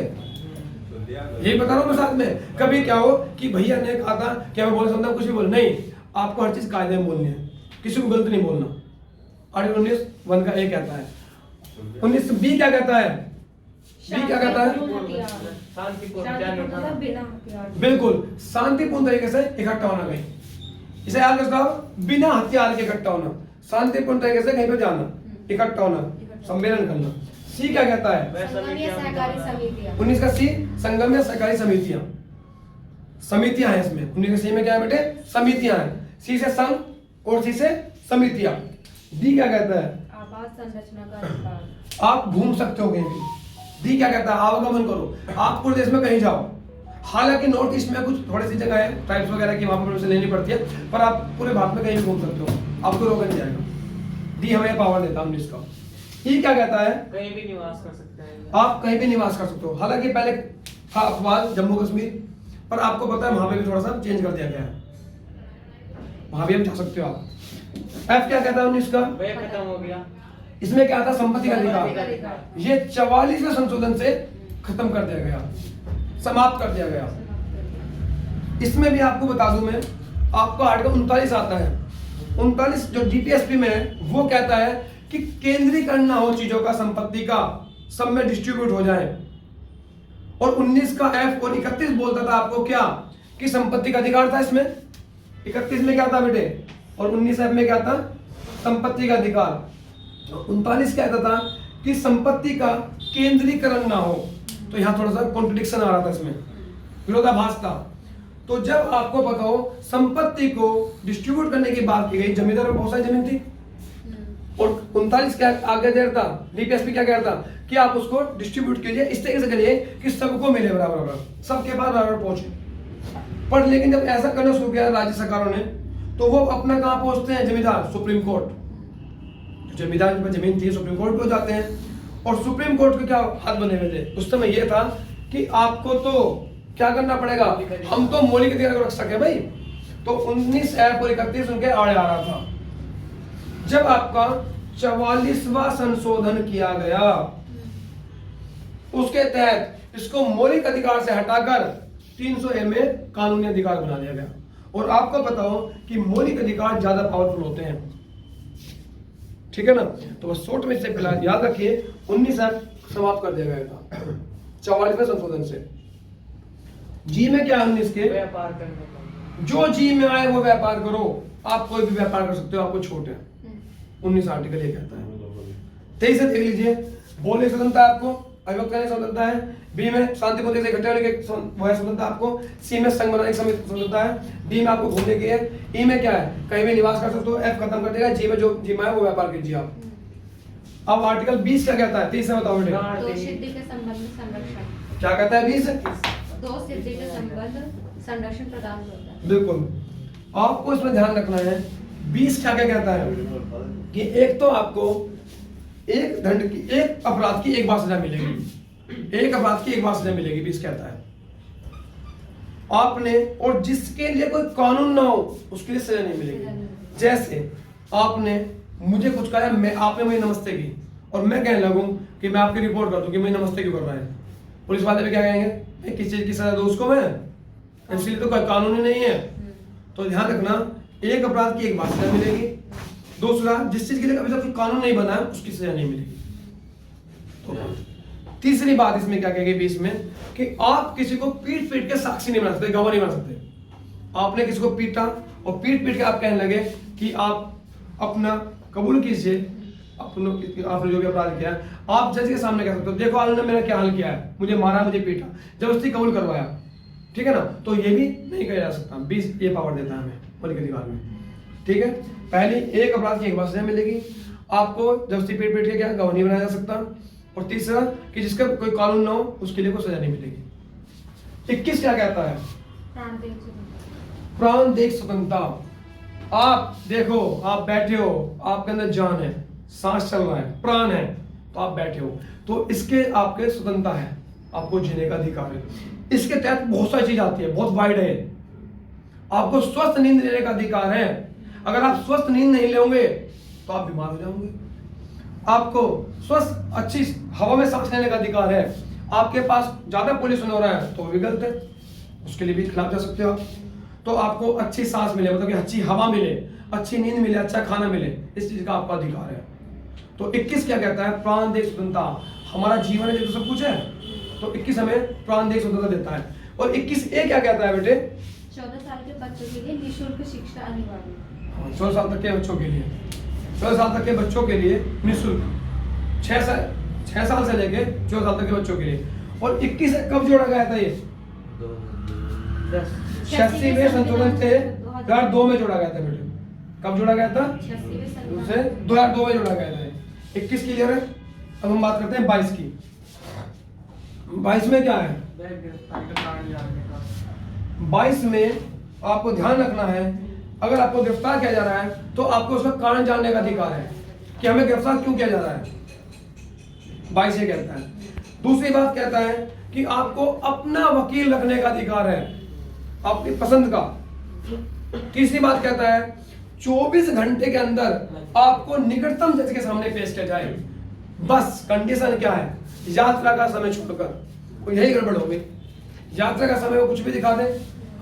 यही बता रहा हूँ मैं साथ में। कभी क्या हो कि भैया ने कहा था कि मैं बोल सकता हूँ कुछ भी बोल, नहीं, आपको हर चीज कायदे में बोलनी है, किसी को गलत नहीं बोलना। आर्टिकल 19(1) का ए कहता है। 19(b) क्या कहता है? बी क्या कहता है? बिल्कुल शांतिपूर्ण तरीके से इकट्ठा होना कहीं, इसे याद रखना, बिना हथियार के इकट्ठा होना, शांतिपूर्ण तरीके से कहीं पर जाना, इकट्ठा होना, सम्मेलन करना। सी क्या कहता है? 19 का सी संगम या सहकारी समितियां, समितियां हैं इसमें। 19 का सी में क्या है बेटे? समितियां हैं। सी से संघ और सी से समितियां। डी क्या कहता है? आवास संरचना का अधिकार, आप घूम सकते हो कहीं भी। डी क्या कहता है? आवागमन करो, आप पूरे देश में कहीं जाओ। हालांकि नॉर्थ ईस्ट में कुछ थोड़ी सी जगह है ट्राइब्स वगैरह की, वहां पर परमिशन लेनी पड़ती है, पर आप पूरे भारत में कहीं भी घूम सकते हो, आपको रोका नहीं जाएगा। डी हमें पावर देता है 19 का। ई क्या कहता है? कहीं भी निवास कर सकते हैं, आप कहीं भी निवास कर सकते हो। हालांकि पहले था अपवाद जम्मू कश्मीर, पर आपको पता है वहां पे भी थोड़ा सा चेंज कर दिया गया है, वहां भी हम जा सकते हो आप। एफ क्या कहता है 19 का? वह खत्म हो गया। इसमें क्या था? संपत्ति का अधिकार। ये 44वें संशोधन से खत्म कर दिया गया, समाप्त कर दिया गया। इसमें भी आपको बता दूं मैं, आपको आर्टिकल 39 आता है। 39 जो डीपीएसपी में है वो कहता है कि केंद्रीकरण ना हो चीजों का, संपत्ति का, सब में डिस्ट्रीब्यूट हो जाए। और 19 का एफ और 31 बोलता था आपको क्या कि संपत्ति का अधिकार था इसमें। 31 में क्या था बेटे? और 19 एफ में क्या था? संपत्ति का अधिकार। 39 कहता था कि संपत्ति का केंद्रीकरण ना हो। तो यहां थोड़ा सा कॉन्ट्रडिक्शन आ रहा था, इसमें विरोधाभास था। तो जब आपको पता हो संपत्ति को डिस्ट्रीब्यूट करने की बात की गई, जमींदार में बहुत सारी जमीन थी, और 39 क्या आगे दे रहा था, डीपीएसपी क्या कह रहा था कि आप उसको डिस्ट्रीब्यूट कीजिए, इस तरीके से करिए कि सबको मिले बराबर बराबर, सबके पास बराबर पहुंचे। पर लेकिन जब ऐसा करना शुरू किया राज्य सरकारों ने, तो वो अपना कहां पहुंचते हैं? जमींदार सुप्रीम कोर्ट। जमींदार पर जमीन थी सुप्रीम कोर्ट पे जाते हैं, और सुप्रीम कोर्ट के क्या हाथ बने हुए थे उस समय? ये था कि आपको तो क्या करना पड़ेगा, हम तो मौलिक अधिकार को रख सके भाई। तो 19 एफ और 31 उनके आड़े आ रहा था। जब आपका 44वां संशोधन किया गया, उसके तहत इसको मौलिक अधिकार से हटाकर 300A में कानूनी अधिकार बना दिया गया। और आपको पता हो कि मौलिक अधिकार ज्यादा पावरफुल होते हैं, ठीक है ना? तो बस शॉर्ट में से फिलहाल याद रखिए 19 एफ समाप्त कर दिया गया था 44वें संशोधन से। जी में क्या है 19 के? व्यापार करने का, जो जी में आए वो व्यापार करो, आप कोई भी व्यापार कर सकते हो, आपको छूट है। 19 आर्टिकल ये कहता है। 23 से देख लीजिए, बोलने की स्वतंत्रता है आपको, अभिव्यक्त करने की स्वतंत्रता है। बी में शांतिपूर्ण से इकट्ठे होने की वो है स्वतंत्रता आपको। सी में संघ बनाने की स्वतंत्रता है। डी में आपको घूमने की है। ई में क्या है? कहीं भी निवास कर सकते हो। एफ खत्म कर देगा। जी में जो जी में है वो व्यापार कीजिए आप। अब आर्टिकल 20 क्या कहता है? 30 से बताओ बेटे। दो सिद्धि के संबंध में संरक्षण, क्या कहता है 20? दो सिद्धि के संबंध संरक्षण प्रदान होता है। बिल्कुल, आपको इसमें ध्यान रखना है। 20 क्या क्या कहता है कि एक तो आपको एक दंड की, एक अपराध की एक बार सजा मिलेगी, एक अपराध की एक बार सजा मिलेगी। 20 कहता है आपने, और जिसके लिए कोई कानून ना हो उसके लिए सजा नहीं मिलेगी। जैसे आपने मुझे कुछ कहा, मैं आपने मुझे नमस्ते की, और मैं कहने लगूं कि मैं आपकी रिपोर्ट कर दूं कि मुझे नमस्ते क्यों कर रहा है, पुलिस वाले भी क्या कहेंगे? किस चीज की सजा दो उसको मैं, इसलिए तो कोई कानून ही नहीं है। तो ध्यान रखना, एक अपराध की एक बार सजा मिलेगी। दूसरा, जिस चीज के लिए अभी तक कोई कानून नहीं बना है उसकी सजा नहीं मिलेगी। तो तीसरी बात इसमें क्या कहेगी 20 में कि आप किसी को पीट पीट के साक्षी नहीं बना सकते, गवाह नहीं बना सकते। आपने किसी को पीटा और पीट पीट के आप कहने लगे कि आप अपना कबूल कीजिए, आपने जो भी अपराध किया है, आप जज के सामने कह सकते हो, देखो आपने मेरा क्या हाल किया है, मुझे मारा, मुझे पीटा, जबरदस्ती कबूल करवाया, ठीक है ना? तो ये भी नहीं किया जा सकता। 20 ये पावर देता है हमें मौलिक अधिकार में, ठीक है? पहली, एक अपराध की एक बार सजा मिलेगी, आपको जबरदस्ती पीट पीट के क्या गवाह नहीं बनाया जा सकता। और तीसरा कि जिसका कोई कानून ना हो उसके लिए कोई सजा नहीं मिलेगी। 21 क्या कहता है? प्राण देख स्वतंत्रता। आप देखो, आप बैठे हो, आपके अंदर जान है, सांस चल रहा है, प्राण है, तो आप बैठे हो, तो इसके आपके स्वतंत्रता है, आपको जीने का अधिकार है। इसके तहत बहुत सारी चीज आती है, बहुत वाइड है। आपको स्वस्थ नींद लेने का अधिकार है। अगर आप स्वस्थ नींद नहीं लेंगे तो आप बीमार हो जाओगे। आपको स्वस्थ अच्छी हवा में सांस लेने का अधिकार है। आपके पास ज्यादा पोल्यूशन हो रहा है तो वो भी गलत है, उसके लिए भी खिलाफ जा सकते हो आप। तो आपको अच्छी सांस मिले, मतलब कि अच्छी हवा मिले, अच्छी नींद मिले, अच्छा खाना मिले, इस चीज का आपका अधिकार है। तो 21 क्या कहता है? प्राण देश स्वतंत्रता। हमारा जीवन है जो सब कुछ है, तो 21 हमें प्राण देश स्वतंत्रता देता है। और 21A क्या कहता है बेटे? 14 साल के बच्चों के लिए निःशुल्क शिक्षा अनिवार्य। 14 साल तक के बच्चों के लिए, 14 साल तक के बच्चों के लिए निःशुल्क, 6 साल से लेके 14 साल तक के बच्चों के लिए। और 21 से कब जोड़ा गया था ये? 86वें संशोधन से 2002 में जोड़ा गया था बेटे। कब जोड़ा गया था? 2002 में जोड़ा गया था। 21 क्लियर है। अब हम बात करते हैं 22 की। 22 में क्या है? 22 में आपको ध्यान रखना है, अगर आपको गिरफ्तार किया जा रहा है तो आपको उसका कारण जानने का अधिकार है कि हमें गिरफ्तार क्यों किया जा रहा है। 22 ये कहता है। दूसरी बात कहता है कि आपको अपना वकील रखने का अधिकार है, अपनी पसंद का। तीसरी बात कहता है 24 घंटे के अंदर आपको निकटतम जज के सामने पेश किया जाए। बस कंडीशन क्या है? यात्रा का समय छोड़कर। तो यही गड़बड़ हो गई। यात्रा का समय वो कुछ भी दिखा दे,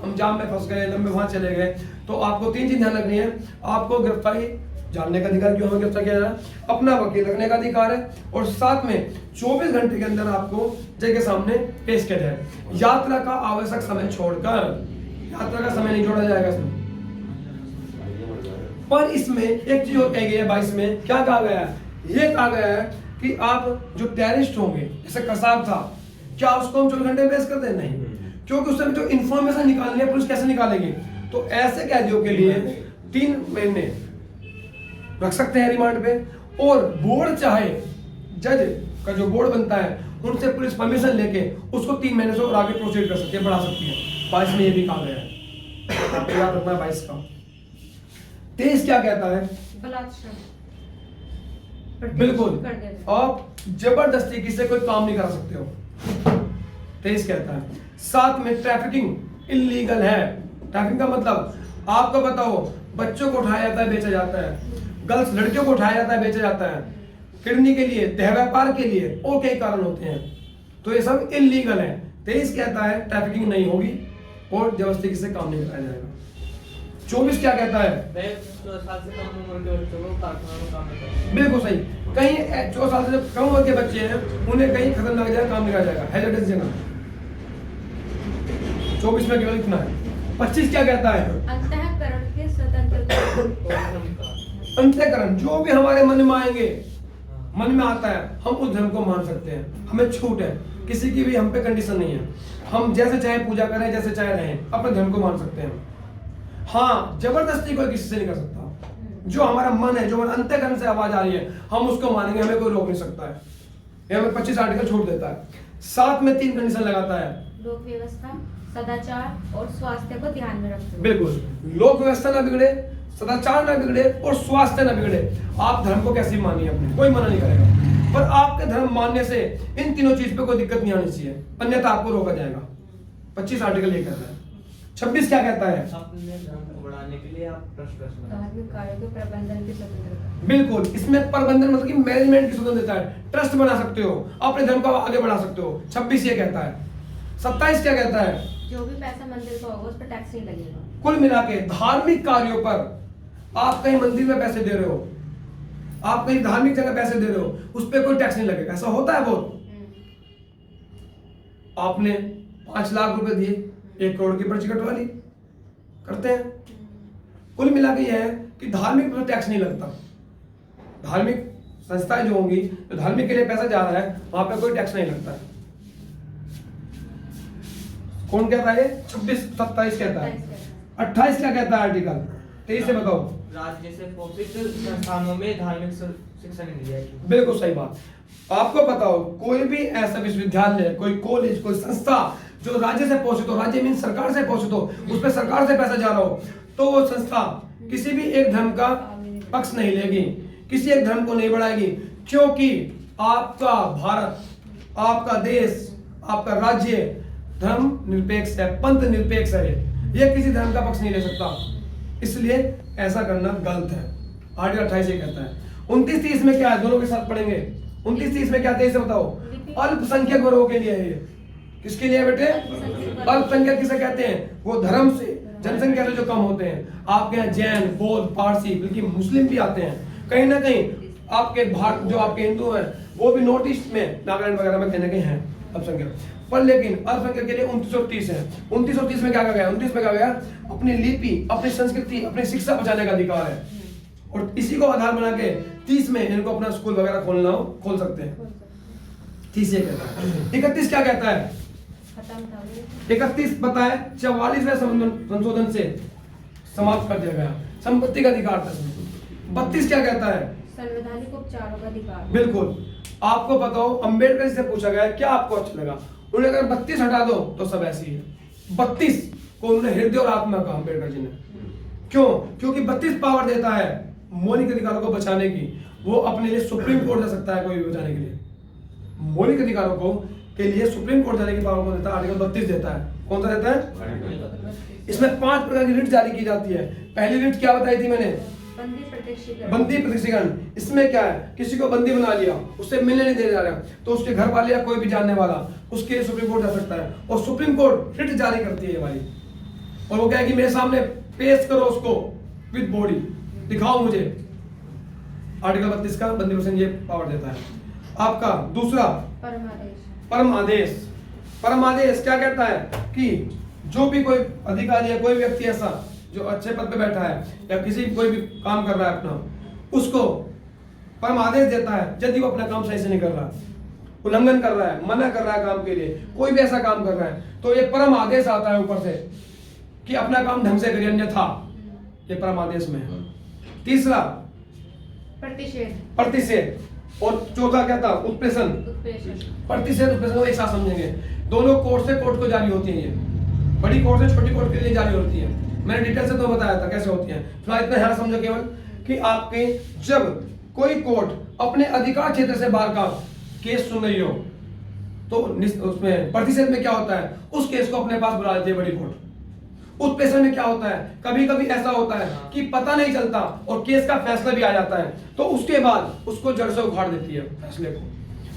हम जाम में फंस गए, लंबे वहां चले गए। तो आपको 3 चीज ध्यान रखनी है। आपको गिरफ्तारी जानने का अधिकार, क्यों हमें गिरफ्तार किया जा रहा है, अपना वकील रखने का अधिकार है, और साथ में 24 घंटे के अंदर आपको जज के सामने पेश किया जाए। यात्रा का आवश्यक समय छोड़कर, यात्रा का समय नहीं जोड़ा जाएगा इसमें। पर इसमें एक चीज और कही गई है 22 में। क्या कहा गया है? ये कहा गया है कि आप जो टेररिस्ट होंगे, जैसे कसाब था, क्या उसको हम 24 घंटे में पेश करते हैं? नहीं, क्योंकि उस समय जो इंफॉर्मेशन निकालनी है पुलिस कैसे निकालेगी? तो ऐसे कैदियों के लिए 3 महीने रख सकते हैं रिमांड पे, और बोर्ड चाहे जज का जो बोर्ड बनता है उनसे पुलिस परमिशन लेके उसको 3 महीने से और आगे प्रोसीड कर सकती है, बढ़ा सकती है। 22 में ये भी कहा गया है, आपको याद रखना है 22 का। 23 क्या कहता है? बिल्कुल, आप जबरदस्ती किसी से कोई काम नहीं करा सकते हो। 23 कहता है। साथ में ट्रैफिकिंग इलीगल है। ट्रैफिकिंग का मतलब आपको बताओ, बच्चों को उठाया जाता है, बेचा जाता है, गर्ल्स लड़कियों को उठाया जाता है, बेचा जाता है, किडनी के लिए, देह व्यापार के लिए, और कई कारण होते हैं, तो ये सब इलीगल है। 23 कहता है ट्रैफिकिंग नहीं होगी और जबरदस्ती किसी से काम नहीं कराया जाएगा। 24 क्या कहता है? 14 साल से कम उम्र के बच्चों को कारखानों में काम नहीं करना। बिल्कुल सही। कहीं 14 साल से कम उम्र के बच्चे हैं, उन्हें कहीं खतरनाक जगह काम नहीं कराया जाएगा, हैजर्डस जगह। 24 में केवल इतना है। 25 क्या कहता है? अंतःकरण के स्वतंत्रता। अंतःकरण, जो भी हमारे मन में आएंगे, मन में आता है, हम उस धर्म को मान सकते हैं, हमें छूट है, किसी की भी हम पे कंडीशन नहीं है। हम जैसे चाहे पूजा करें, जैसे चाहे रहें, अपने धर्म को मान सकते हैं। हाँ, जबरदस्ती कोई किसी से नहीं कर सकता। जो हमारा मन है, जो हमारे अंतःकरण से आवाज आ रही है, हम उसको मानेंगे, हमें कोई रोक नहीं सकता है। ये हमें 25 आर्टिकल छूट देता है। साथ में 3 कंडीशन लगाता है। लोक व्यवस्था, सदाचार और स्वास्थ्य को ध्यान में रखते हुए। बिल्कुल, लोक व्यवस्था ना बिगड़े, सदाचार ना बिगड़े और स्वास्थ्य ना बिगड़े। आप धर्म को कैसे मानिए अपने, कोई मना नहीं करेगा, पर आपके धर्म मानने से इन तीनों चीज पे कोई दिक्कत नहीं आनी चाहिए, अन्यथा आपको रोका जाएगा। 25 आर्टिकल ये कहता है। 26 क्या कहता है? अपने धर्म को बढ़ाने के लिए आप ट्रस्ट बनाएं। धार्मिक कार्यों के प्रबंधन की स्वतंत्रता। बिल्कुल, इसमें प्रबंधन मतलब कि मैनेजमेंट की स्वतंत्रता है। ट्रस्ट बना सकते हो, अपने धर्म को आगे बढ़ा सकते हो। 26 ये कहता है। 27 क्या कहता है? जो भी पैसा मंदिर का होगा उस पर टैक्स नहीं लगेगा। कुल मिला के धार्मिक कार्यों पर, आप कहीं मंदिर में पैसे दे रहे हो, आप कहीं धार्मिक जगह पैसे दे रहे हो, उस पर कोई टैक्स नहीं लगेगा। ऐसा होता है बहुत। आपने 5 लाख रुपए दिए, 1 करोड़ की पर्ची कटवा ली, करते हैं। कुल मिला के यह है कि धार्मिक पर टैक्स नहीं लगता। धार्मिक संस्थाएं जो होंगी, जो धार्मिक के लिए पैसा जा रहा है, वहां पे कोई टैक्स नहीं लगता है। कौन कहता है? 26, 27 कहता है। 28 क्या कहता है आर्टिकल? 23 से बताओ। राज्य से पोषित संस्थानों में धार्मिक शिक्षा नहीं दी जाएगी। बिल्कुल सही बात। आपको पता हो, कोई भी ऐसा विश्वविद्यालय, कोई कॉलेज, कोई संस्था जो राज्य से पोषित हो, राज्य मीन सरकार से पोषित हो, उस पर सरकार से पैसा जा रहा हो, तो वो संस्था किसी भी एक धर्म का पक्ष नहीं लेगी, किसी एक धर्म को नहीं बढ़ाएगी, क्योंकि आपका भारत, आपका देश, आपका राज्य धर्म निरपेक्ष है, पंथ निरपेक्ष है। ये किसी धर्म का पक्ष नहीं ले सकता, इसलिए ऐसा करना गलत है। आर्टिकल 28 ये कहता है। 29-30 में क्या है, दोनों के साथ पढ़ेंगे। 29-30 में क्या है इसे बताओ। अल्पसंख्यक वर्गों के लिए है ये। किसके लिए बेटे? अल्पसंख्यक किसे कहते हैं? वो धर्म से, जनसंख्या से जो कम होते हैं। आपके यहाँ जैन, बौद्ध, पारसी, बल्कि मुस्लिम भी आते हैं। कहीं ना कहीं आपके भारत जो आपके हिंदू हैं वो भी नॉर्थ ईस्ट में, नागालैंड वगैरह में कहीं ना कहीं हैं अल्पसंख्यक। पर लेकिन अल्पसंख्यक के लिए 29 और 30 है। 29 और 30 में क्या कहा गया? 29 में कहा गया अपनी लिपि, अपनी संस्कृति, अपनी शिक्षा बचाने का अधिकार है। और इसी को आधार बना के 30 में इनको अपना स्कूल वगैरह खोलना हो खोल सकते हैं। 30 ये कहता है। 31 क्या कहता है? 31 पता है 44वें संशोधन से समाप्त कर दिया गया संपत्ति का अधिकार था। 32 क्या कहता है? संवैधानिक उपचारों का अधिकार। बिल्कुल। आपको बताओ, अंबेडकर से पूछा गया क्या आपको अच्छा लगा, उन्होंने अगर 32 हटा दो तो सब ऐसी है। 32 को उन्होंने हृदय और आत्मा कहा अंबेडकर जी ने। क्यों? क्योंकि 32 पावर देता है मौलिक अधिकारों को बचाने की। वो अपने लिए सुप्रीम कोर्ट जा सकता है कोई भी बचाने के लिए। मौलिक अधिकारों को के लिए सुप्रीम कोर्ट जाने की पावर को देता है, आर्टिकल 32 देता है। कौन सा देता है? इसमें 5 प्रकार की रिट जारी की जाती है। पहली रिट क्या बताई थी मैंने? बंदी प्रत्यक्षीकरण। इसमें क्या है? किसी को बंदी बना लिया, उससे मिलने नहीं दे जा रहा, तो उसके घर वाले या कोई भी जानने वाला उसके लिए सुप्रीम कोर्ट जा सकता है। और सुप्रीम कोर्ट रिट जारी करती है हमारी, और वो क्या है कि मेरे सामने पेश करो उसको विद बॉडी, दिखाओ मुझे। आर्टिकल 32 का बंदी प्रत्यक्षीकरण ये पावर देता है। आपका दूसरा परम आदेश। परम आदेश क्या कहता है कि जो भी कोई अधिकारी या कोई व्यक्ति ऐसा जो अच्छे पद पे बैठा है या किसी कोई भी काम कर रहा है अपना, उसको परम आदेश देता है यदि वो अपना काम सही से नहीं कर रहा, उल्लंघन कर रहा है, मना कर रहा है काम के लिए, कोई भी ऐसा काम कर रहा है, तो ये परम आदेश आता है ऊपर से कि अपना काम ढंग से करिए, अन्यथा ये परम आदेश में है। तीसरा प्रतिषेध। और चौथा क्या था? उत्प्रेषण। प्रतिषेध उत्प्रेषण को एक साथ समझेंगे। दोनों कोर्ट से कोर्ट को जारी होती है। ये बड़ी कोर्ट से छोटी कोर्ट के लिए जारी होती है। मैंने डिटेल से तो बताया था कैसे होती है। फिलहाल इतना ध्यान समझो केवल कि आपके जब कोई कोर्ट अपने अधिकार क्षेत्र से बाहर का केस सुन रही हो तो उसमें प्रतिषेध में क्या होता है? उस केस को अपने पास बुला लेती है बड़ी कोर्ट। उत्प्रेषण में क्या होता है? कभी कभी ऐसा होता है कि पता नहीं चलता और केस का फैसला भी आ जाता है, तो उसके बाद उसको जड़ से उखाड़ देती है फैसले को।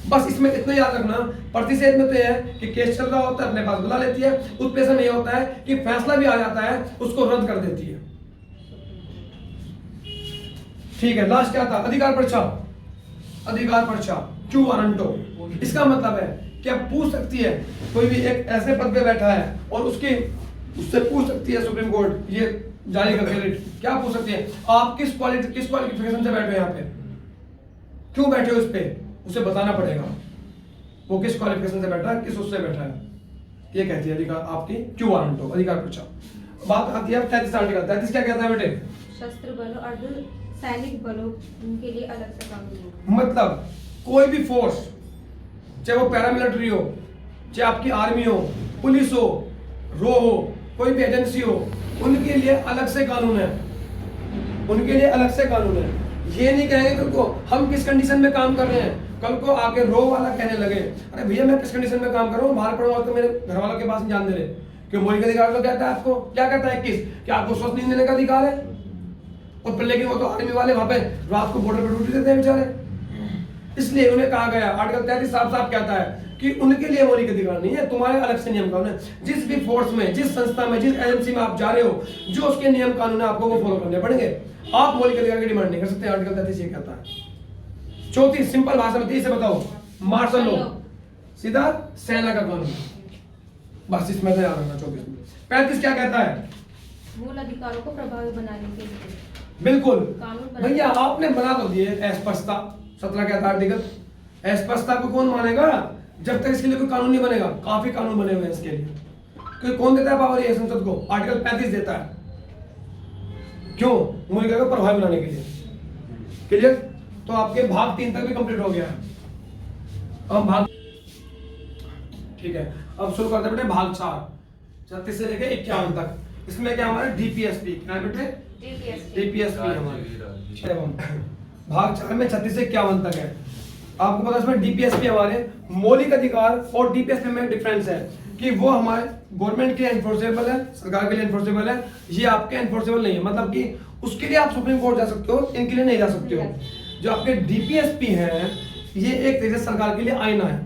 बस इसमें इतना याद रखना। प्रतिषेध में तो यह है कि केस चल रहा होता है, अपने पास बुला लेती है। उत्प्रेषण में यह होता है कि फैसला भी आ जाता है, उसको रद्द कर देती है। ठीक है। लास्ट क्या था? अधिकार परीक्षा। अधिकार परीक्षा क्यू वारंटो। इसका मतलब है कि आप पूछ सकती है, कोई भी एक ऐसे पद पे बैठा है और उससे पूछ सकती है सुप्रीम कोर्ट ये जारी करके रिट, क्या पूछ सकती है? आप किस क्वालिफिकेशन से बैठे हो यहाँ पे, क्यों बैठे हो इस पे, उसे बताना पड़ेगा वो किस क्वालिफिकेशन से बैठा है, किस उससे बैठा है। ये कहती है अधिकार आपकी क्यू वारंटो, अधिकार परीक्षा। बात आती है 33 आर्टिकल। 33 क्या कहता है बेटे? शस्त्र बलों, अर्ध सैनिक बलों के लिए अलग से कानून। मतलब कोई भी फोर्स, चाहे वो पैरामिलिट्री हो, चाहे आपकी आर्मी हो, पुलिस हो, रो हो, कोई भी एजेंसी हो, उनके लिए अलग से कानून है। उनके लिए अलग से कानून है। ये नहीं कहेंगे कल को हम किस कंडीशन में काम कर रहे हैं, कल को आके रो वाला कहने लगे अरे भैया मैं किस कंडीशन में काम कर रहा हूँ, बाहर पड़ा हुआ तो मेरे घर वालों के पास नहीं जान दे रहे। क्यों? मौलिक अधिकार तो कहता है आपको, क्या कहता है 21 कि आपको स्वस्थ नींद लेने का अधिकार है। और लेकिन वो तो आर्मी वाले वहां पे रात को बॉर्डर पर ड्यूटी देते हैं बेचारे। इसलिए उन्हें कहा गया, आर्टिकल 33 साफ साफ कहता है कि उनके लिए मौलिक अधिकार नहीं है, तुम्हारे अलग से नियम कानून है। जिस भी फोर्स में, जिस संस्था में, जिस एजेंसी में आप जा रहे हो, जो उसके नियम कानून है आपको वो फॉलो करने पड़ेंगे। आप मौलिक अधिकार की डिमांड नहीं कर सकते। आर्टिकल 33 ये कहता है। चौथी सिंपल भाषा में 30 से बताओ, मार्शल लॉ, सीधा सेना का कानून। बस इसमें से याद रखना। 34 में 35 क्या कहता है? मूल अधिकारों को प्रभावी बनाने के लिए बिल्कुल कानून भैया आपने बना तो दिए अस्पष्टता। 17 कहता है आर्टिकल, अस्पष्टता को कौन मानेगा जब तक इसके लिए कोई कानून नहीं बनेगा। काफी कानून बने हुए हैं इसके लिए, क्योंकि कौन देता है पावर? ये संसद को। आर्टिकल 35 देता है। क्यों? मौलिक अधिकार को प्रभावी बनाने के लिए। क्लियर? तो आपके भाग 3 तक भी कंप्लीट हो गया है। अब भाग, ठीक है, अब शुरू करते हैं बेटे भाग 4 36 से लेके 51 तक। इसमें क्या हमारे डीपीएसपी, क्या बेटे? डीपीएसपी हमारे भाग 4 में 36 से 51 तक है। आपको पता है इसमें डीपीएसपी हमारे मौलिक अधिकार और डीपीएसपी में डिफरेंस है। कि वो हमारे गवर्नमेंट के एनफोर्सेबल है, सरकार के लिए एनफोर्सेबल है, ये आपके एनफोर्सेबल नहीं है। मतलब कि उसके लिए आप सुप्रीम कोर्ट जा सकते हो, इनके लिए नहीं जा सकते हो। जो आपके डीपीएसपी हैं, ये एक तरीके से सरकार के लिए आईना है,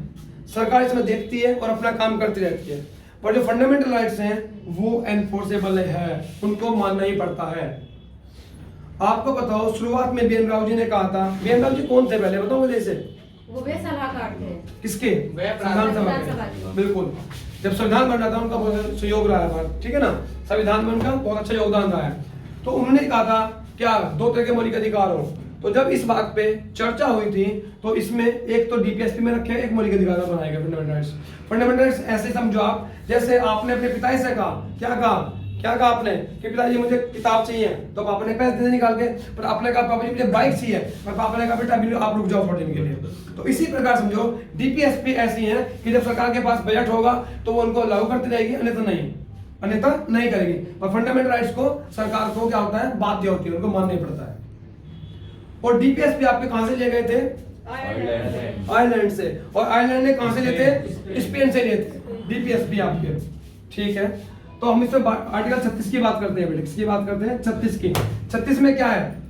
सरकार इसमें देखती है और अपना काम करती रहती है। पर जो फंडामेंटल राइट्स हैं वो एनफोर्सेबल है, उनको मानना ही पड़ता है। आपको बताओ, शुरुआत में बीएन राव जी ने कहा था, बीएन राव जी कौन थे पहले बताओ मुझे इसे? वो वे सलाहकार थे किसके? वे संविधान सभा सभा के। के। बिल्कुल, जब संविधान बन रहा था उनका बहुत सहयोग रहा है, ठीक है ना, संविधान में उनका बहुत अच्छा योगदान रहा है। तो उन्होंने कहा था क्या 2 तरह के मौलिक अधिकार हो। तो जब इस बात पे चर्चा हुई थी तो इसमें एक तो डीपीएसपी में रखे, एक मौलिक अधिकार बनाया गया फंडामेंटल राइट्स। फंडामेंटल राइट्स ऐसे समझो आप, जैसे आपने अपने पिताजी से कहा, क्या कहा आपने कि पिताजी मुझे किताब चाहिए, तो पापा ने पैसे दे निकाल के। पर आपने कहा पापा जी मुझे बाइक चाहिए, पर पापा ने कहा बेटा अभी आप रुक जाओ 14 दिन के लिए। तो इसी प्रकार समझो डीपीएसपी ऐसी है कि जब सरकार के पास बजट होगा तो वो उनको लागू करती रहेगी, अन्यथा नहीं करेगी। पर फंडामेंटल राइट्स को सरकार को क्या होता है, बाध्य होती है, उनको मानना ही पड़ता है। और डीपीएसपी आपके कहां से लिए गए थे? आयरलैंड से। और आयरलैंड ने कहां से लिए थे? स्पेन से लिए थे डीपीएसपी आपके, ठीक है। तो हम इसमें आर्टिकल 36 की बात करते हैं बेटे, किसकी बात करते हैं? 36 की। 36 में क्या है?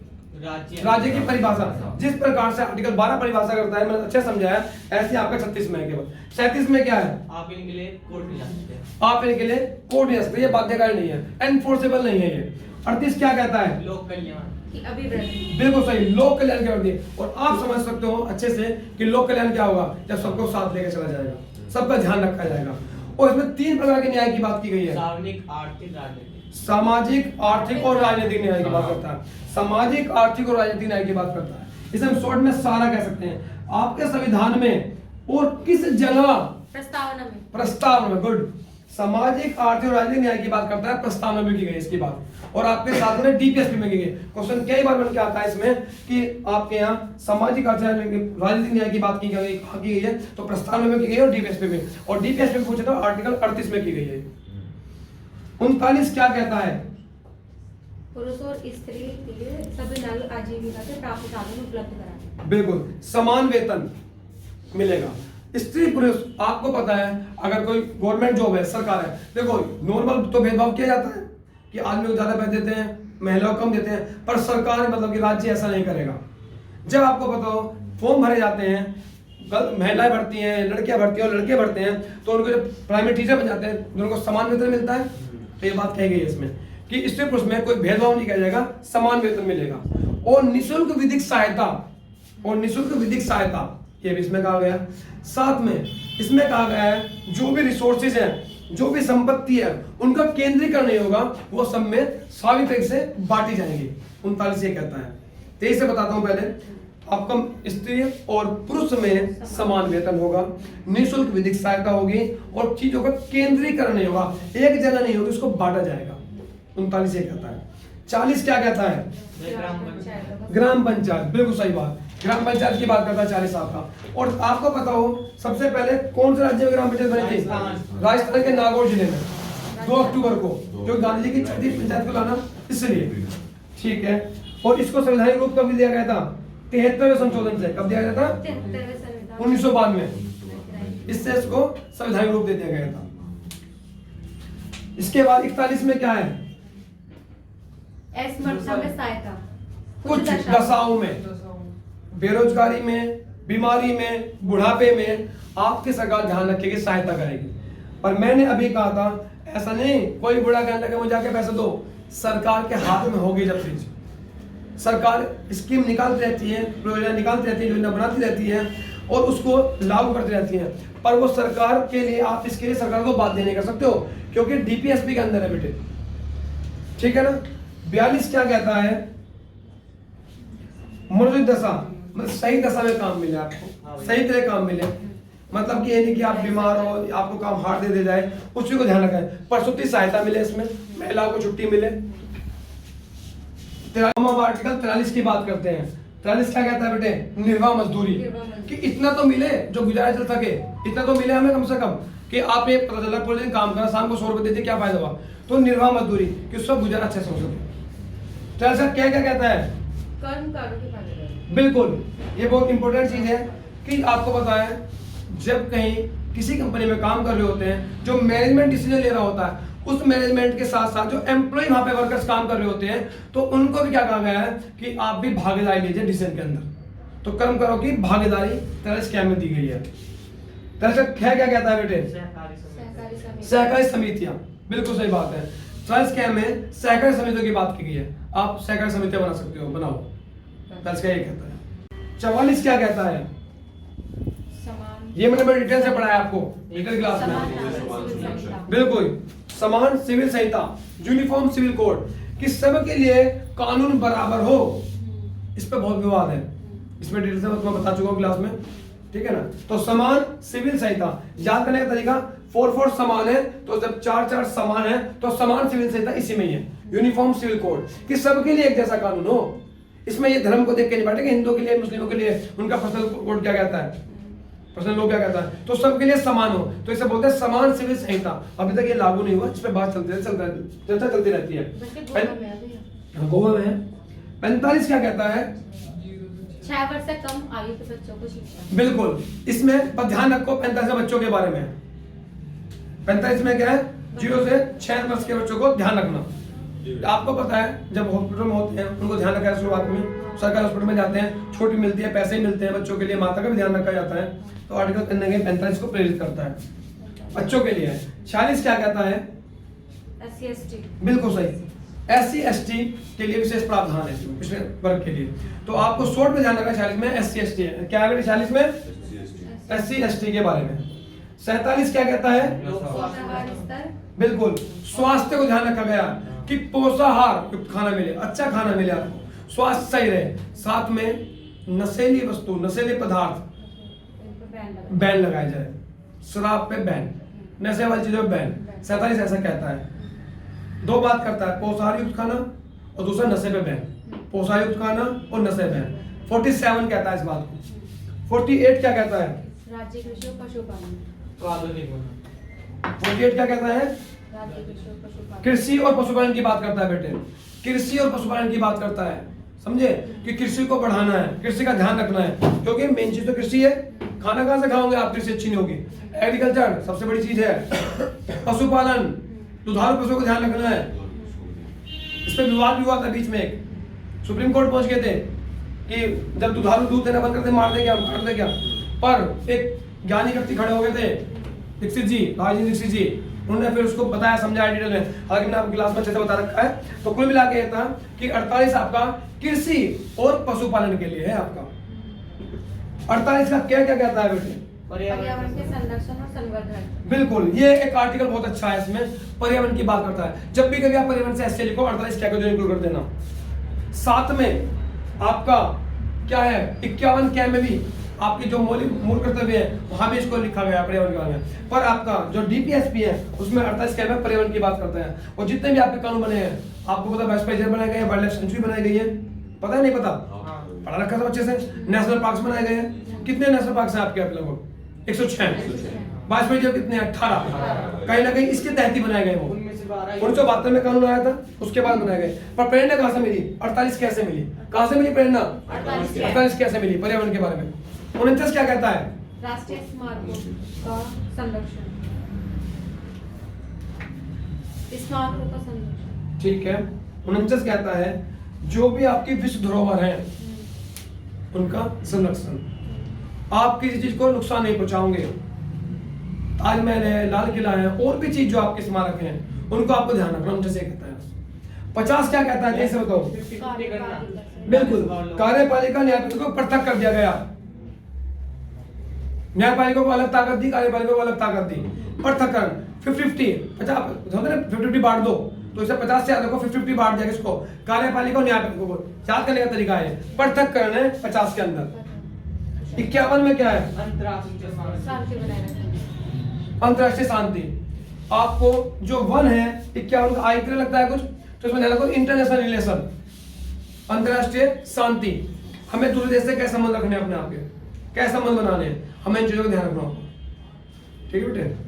राज्य की परिभाषा। जिस प्रकार से आर्टिकल 12 परिभाषा करता है, मैंने अच्छा समझाया, ऐसे आपका 36 में है केवल। 37 में क्या है? आप इनके लिए कोर्ट नहीं जा सकते, आप इनके लिए कोर्ट नहीं जा सकते, ये बाध्यकारी नहीं है, एनफोर्सेबल नहीं है ये। 38 क्या कहता है? लोक कल्याण कि अभिवृद्धि। बिल्कुल सही, लोक कल्याण की अवधि। और आप समझ सकते हो अच्छे से कि लोक कल्याण क्या होगा, जब सबको साथ लेकर चला जाएगा, सबका ध्यान रखा जाएगा। और इसमें 3 प्रकार के न्याय की बात की गई है। सामाजिक, आर्थिक, राजनीतिक। सामाजिक, आर्थिक और राजनीतिक न्याय की बात करता है। सामाजिक, आर्थिक और राजनीतिक न्याय की बात करता है। इसे हम शॉर्ट में सारा कह सकते हैं। आपके संविधान में और किस जगह? प्रस्तावना में। गुड। सामाजिक, आर्थिक और राजनीतिक न्याय की बात करता है, प्रस्तावना में की गई इसकी बात। और आपके साथ में डीपीएसपी में की गई। क्वेश्चन कई बार बन के आता है इसमें कि आपके यहाँ सामाजिक, आर्थिक, राजनीतिक न्याय की बात की गई है, तो प्रस्तावना में की गई और डीपीएसपी में। और डीपीएसपी में पूछे तो आर्टिकल 38 में की गई है। 39 क्या कहता है? पुरुष और स्त्री के लिए सभी नागरिक आजीविका से प्राप्त साधन उपलब्ध कराना। बिल्कुल, समान वेतन मिलेगा। स्त्री पुरुष, आपको पता है अगर कोई गवर्नमेंट जॉब है, सरकार है, देखो नॉर्मल तो भेदभाव किया जाता है कि आदमी को ज्यादा पैसे देते हैं, महिलाओं को कम देते हैं, पर सरकार मतलब कि राज्य ऐसा नहीं करेगा। जब आपको पता हो फॉर्म भरे जाते हैं, महिलाएं भरती हैं, लड़कियां भरती हैं और लड़के भरते हैं, तो उनको जब प्राइमरी टीचर बन जाते हैं दोनों को समान वेतन मिलता है। तो ये बात कही गई है इसमें कि स्त्री पुरुष में कोई भेदभाव नहीं किया जाएगा, समान वेतन मिलेगा। और निःशुल्क विधिक सहायता, ये भी इसमें कहा गया। साथ में इसमें कहा गया है जो भी रिसोर्सेज हैं, जो भी संपत्ति है, उनका केंद्रीकरण नहीं होगा, वो सब में स्वाभाविक से बांटी जाएंगी। 39 ये कहता है। 23 से बताता हूं पहले आपका, स्त्री और पुरुष में समान वेतन होगा, निःशुल्क विधिक सहायता होगी और चीजों का केंद्रीकरण नहीं होगा, एक जगह नहीं होगी, उसको बांटा जाएगा। 39 ये कहता है। 40 क्या कहता है? ग्राम पंचायत। बिल्कुल सही बात, ग्राम पंचायत की बात करता है 40 आपका। और आपको पता हो सबसे पहले कौन से राज्य में ग्राम पंचायत बनी थी? राजस्थान के नागौर जिले में 2 अक्टूबर को, जो गांधी जी की 36 पंचायत को लाना इसलिए, ठीक है। और इसको संवैधानिक रूप कब दिया गया था? 73वें संशोधन से। कब दिया गया था? 1992 में। इससे इसको संवैधानिक रूप दे दिया गया था। इसके बाद 41 में क्या है? सहायता कुछ दशाओं में, बेरोजगारी में, बीमारी में, बुढ़ापे में आपकी सरकार ध्यान रखेगी, सहायता करेगी। पर मैंने अभी कहा था ऐसा नहीं कोई बुढ़ा कहने लगे मुझे जाके पैसे दो, सरकार के हाथ में होगी जब चीज। सरकार स्कीम निकालती रहती है, योजना निकालती रहती है, योजना बनाती रहती है और उसको लागू करती रहती है। पर वो सरकार के लिए, आप इसके लिए सरकार को बाध्य नहीं कर सकते हो, क्योंकि डीपीएसपी के अंदर है बेटे, ठीक है ना। 42 क्या कहता है? मनोचित दशा, सही दशा में काम मिले आपको, सही तरह काम मिले, मतलब कि ये नहीं कि आप बीमार हो, आपको काम हार्ड दे जाए, उस चीज को ध्यान रखें। प्रसूति सहायता मिले, इसमें महिलाओं को छुट्टी मिले। आर्टिकल 43 की बात करते हैं। 43 क्या कहता है बेटे? निर्वाह मजदूरी, कि इतना तो मिले जो गुजारा चल सके, इतना तो मिले हमें कम से कम, कि आपने पता चला पूरे दिन काम करा, शाम को 100 रुपए देते, क्या फायदा हुआ? तो निर्वाह मजदूरी, कि उसका गुजारा अच्छे से हो सके। 43 क्या क्या कहता है? बिल्कुल, ये बहुत इंपॉर्टेंट चीज है कि आपको पता है जब कहीं किसी कंपनी में काम कर रहे होते हैं, जो मैनेजमेंट डिसीजन ले रहा होता है, उस मैनेजमेंट के साथ साथ जो एम्प्लॉय वहां पे वर्कर्स काम कर रहे होते हैं, तो उनको भी क्या कहा गया है कि आप भी भागीदारी लीजिए डिसीजन के अंदर। तो कर्म करो की भागीदारी तरह स्कैम में दी गई है। तरह क्या कहता है बेटे? सहकारी समितियां, बिल्कुल सही बात है। ट्रायल स्कैम में सहकारी समितियों की बात की गई है। आप सहकारी समितियां बना सकते हो, बनाओ। ट्रायल ये कहता है। 44 क्या कहता है? ये मैंने बड़ी डिटेल से पढ़ाया आपको लीगल क्लास में। बिल्कुल, समान सिविल संहिता, यूनिफॉर्म सिविल कोड, कि सबके लिए कानून बराबर हो। इस पे बहुत विवाद है, इसमें डिटेल से मैं बता चुका हूँ क्लास में, ठीक है ना। तो समान सिविल संहिता याद करने का तरीका 4 समान है, तो जब 4 समान है तो समान सिविल संहिता इसी में ही है। यूनिफॉर्म सिविल कोड, कि सबके लिए एक जैसा कानून हो। इसमें ये धर्म को देख के नहीं बैठे कि हिंदुओं के लिए, मुस्लिमों के लिए उनका पर्सनल कोड क्या कहता है, पर्सनल लॉ क्या कहता है, तो सबके लिए समान हो, तो इसे बोलते हैं समान सिविल संहिता। अभी तक ये लागू नहीं हुआ, इस पे बात चर्चा चलती रहती है। गोवा में है। 45 क्या कहता है? 6 वर्ष से कम आयु के बच्चों को शिक्षा। बिल्कुल, इसमें पर ध्यान रखो 45 बच्चों के बारे में। 45 में क्या है? 0 से 6 वर्ष के बच्चों को ध्यान रखना। आपको पता है जब हॉस्पिटल में होते हैं उनको ध्यान रखा है, शुरुआत में सरकारी हॉस्पिटल में जाते हैं, छुट्टी मिलती है, पैसे ही मिलते हैं बच्चों के लिए, माता का भी ध्यान रखा जाता है। तो आर्टिकल 45 को प्रेरित करता है बच्चों के लिए। 46 क्या कहता है? SC/ST। बिल्कुल सही, SC/ST के लिए विशेष प्रावधान है, पिछड़े वर्ग के लिए। तो आपको शॉर्ट में ध्यान रखना, 46 में SC/ST है। क्या है 46 में? SC/ST के बारे में। 47 क्या कहता है? बिल्कुल, स्वास्थ्य को ध्यान रखा गया कि पोषाहार युक्त खाना मिले, अच्छा खाना मिले, आपको स्वास्थ्य सही रहे। साथ में नशीली वस्तु, नशीले पदार्थ बैन लगाया जाए, शराब पे बैन, नशे वाली चीजों पे बैन। 47 ऐसा कहता है, 2 बात करता है, पोषाहार युक्त खाना और दूसरा नशे पे बैन। पोषाहार युक्त खाना और नशे बैन। 47 कहता है इस बात को। 48 क्या कहता है? राज्य कृषि और पशुपालन। 48 क्या कहता है? कृषि और पशुपालन की बात करता है बेटे, कृषि और पशुपालन की बात करता है। समझे कि कृषि को बढ़ाना है, कृषि का ध्यान रखना है, क्योंकि मेन चीज तो कृषि है। खाना कहां से खाओगे आप, कृषि अच्छी नहीं होगी। एग्रीकल्चर सबसे बड़ी चीज है। पशुपालन, दुधारू पशुओं को ध्यान रखना है। इस पर विवाद भी हुआ था बीच में, एक सुप्रीम कोर्ट पहुंच गए थे कि जब दुधारू दूध देना बंद करते मार दे क्या, काट दे क्या। पर एक ज्ञानी व्यक्ति खड़े हो गए थे, दीक्षित जी, राजेंद्र दीक्षित जी, उन्होंने फिर उसको बताया, समझाया डिटेल में। हालांकि मैंने आपको क्लास में अच्छे से बता रखा है। तो कुल मिला के ये था कि 48 आपका कृषि और पशुपालन के लिए है आपका। 48 का क्या क्या कहता है बेटे? पर्यावरण के संरक्षण और संवर्धन। बिल्कुल, ये एक आर्टिकल बहुत अच्छा है, इसमें पर्यावरण की बात करता है। जब भी कभी आप पर्यावरण से ऐसे लिखो 48 क्या कर इंक्लूड कर देना। साथ में आपका क्या है 51 क्या में भी आपकी जो मूल कर्तव्य है वहां भी इसको लिखा गया पर्यावरण के बारे में। पर आपका जो DPSP है उसमें 48 क्या में पर्यावरण की बात करता है। और जितने भी आपके कानून बने हैं, आपको पता वाइस प्रेसिडेंट बनाए गए हैं, वाइल्ड लाइफ सेंचुरी बनाई गई है, पता है नहीं पता? पढ़ा रखा था अच्छे से। नेशनल पार्क्स बनाए गए हैं। कितने नेशनल पार्क्स हैं आपके आप लोगों? 106। वाइस प्रेसिडेंट कितने? 18। कहीं ना कहीं इसके तहत ही बनाए गए। वो 1972 में कानून आया था, उसके बाद बनाए गए। पर प्रेरणा कहां से मिली? 48 कैसे मिली? कहां से मिली प्रेरणा? 48 कैसे मिली पर्यावरण के बारे में? 49 क्या कहता है? राष्ट्रीय स्मारकों का संरक्षण, स्मारकों का संरक्षण। ठीक है। 49 कहता है जो भी आपकी विश्व धरोहर है उनका संरक्षण। आप किसी चीज को नुकसान नहीं पहुंचाओगे। ताजमहल है, लाल किला है, और भी चीज जो आपके स्मारक हैं उनको आपको ध्यान रखना। 49 कहता है। 50 क्या कहता है? जैसे बताओ। बिल्कुल, कार्यपालिका न्यायपालिका को पृथक कर दिया गया। न्यायपालिका को अलग ताकत दी, कार्यपालिका को अलग ताकत दी। पृथककरण 50-50 बांट दो, तो इसे 50 से देखो 50 बांट दिया किसको? कार्यपालिका और न्यायपालिका को। याद करने का तरीका है पृथककरण है 50 के अंदर। 51 में क्या है? अंतरराष्ट्रीय शांति। आपको जो 1 है 51 का आईक्यू लगता है कुछ, तो इसमें ध्यान रखो इंटरनेशनल रिलेशन, अंतरराष्ट्रीय शांति। हमें दूसरे देश से कैसे संबंध रखने अपने आप के, कैसे संबंध बनाने, हमें इन चीजों का ध्यान रखना होगा। ठीक है बेटे।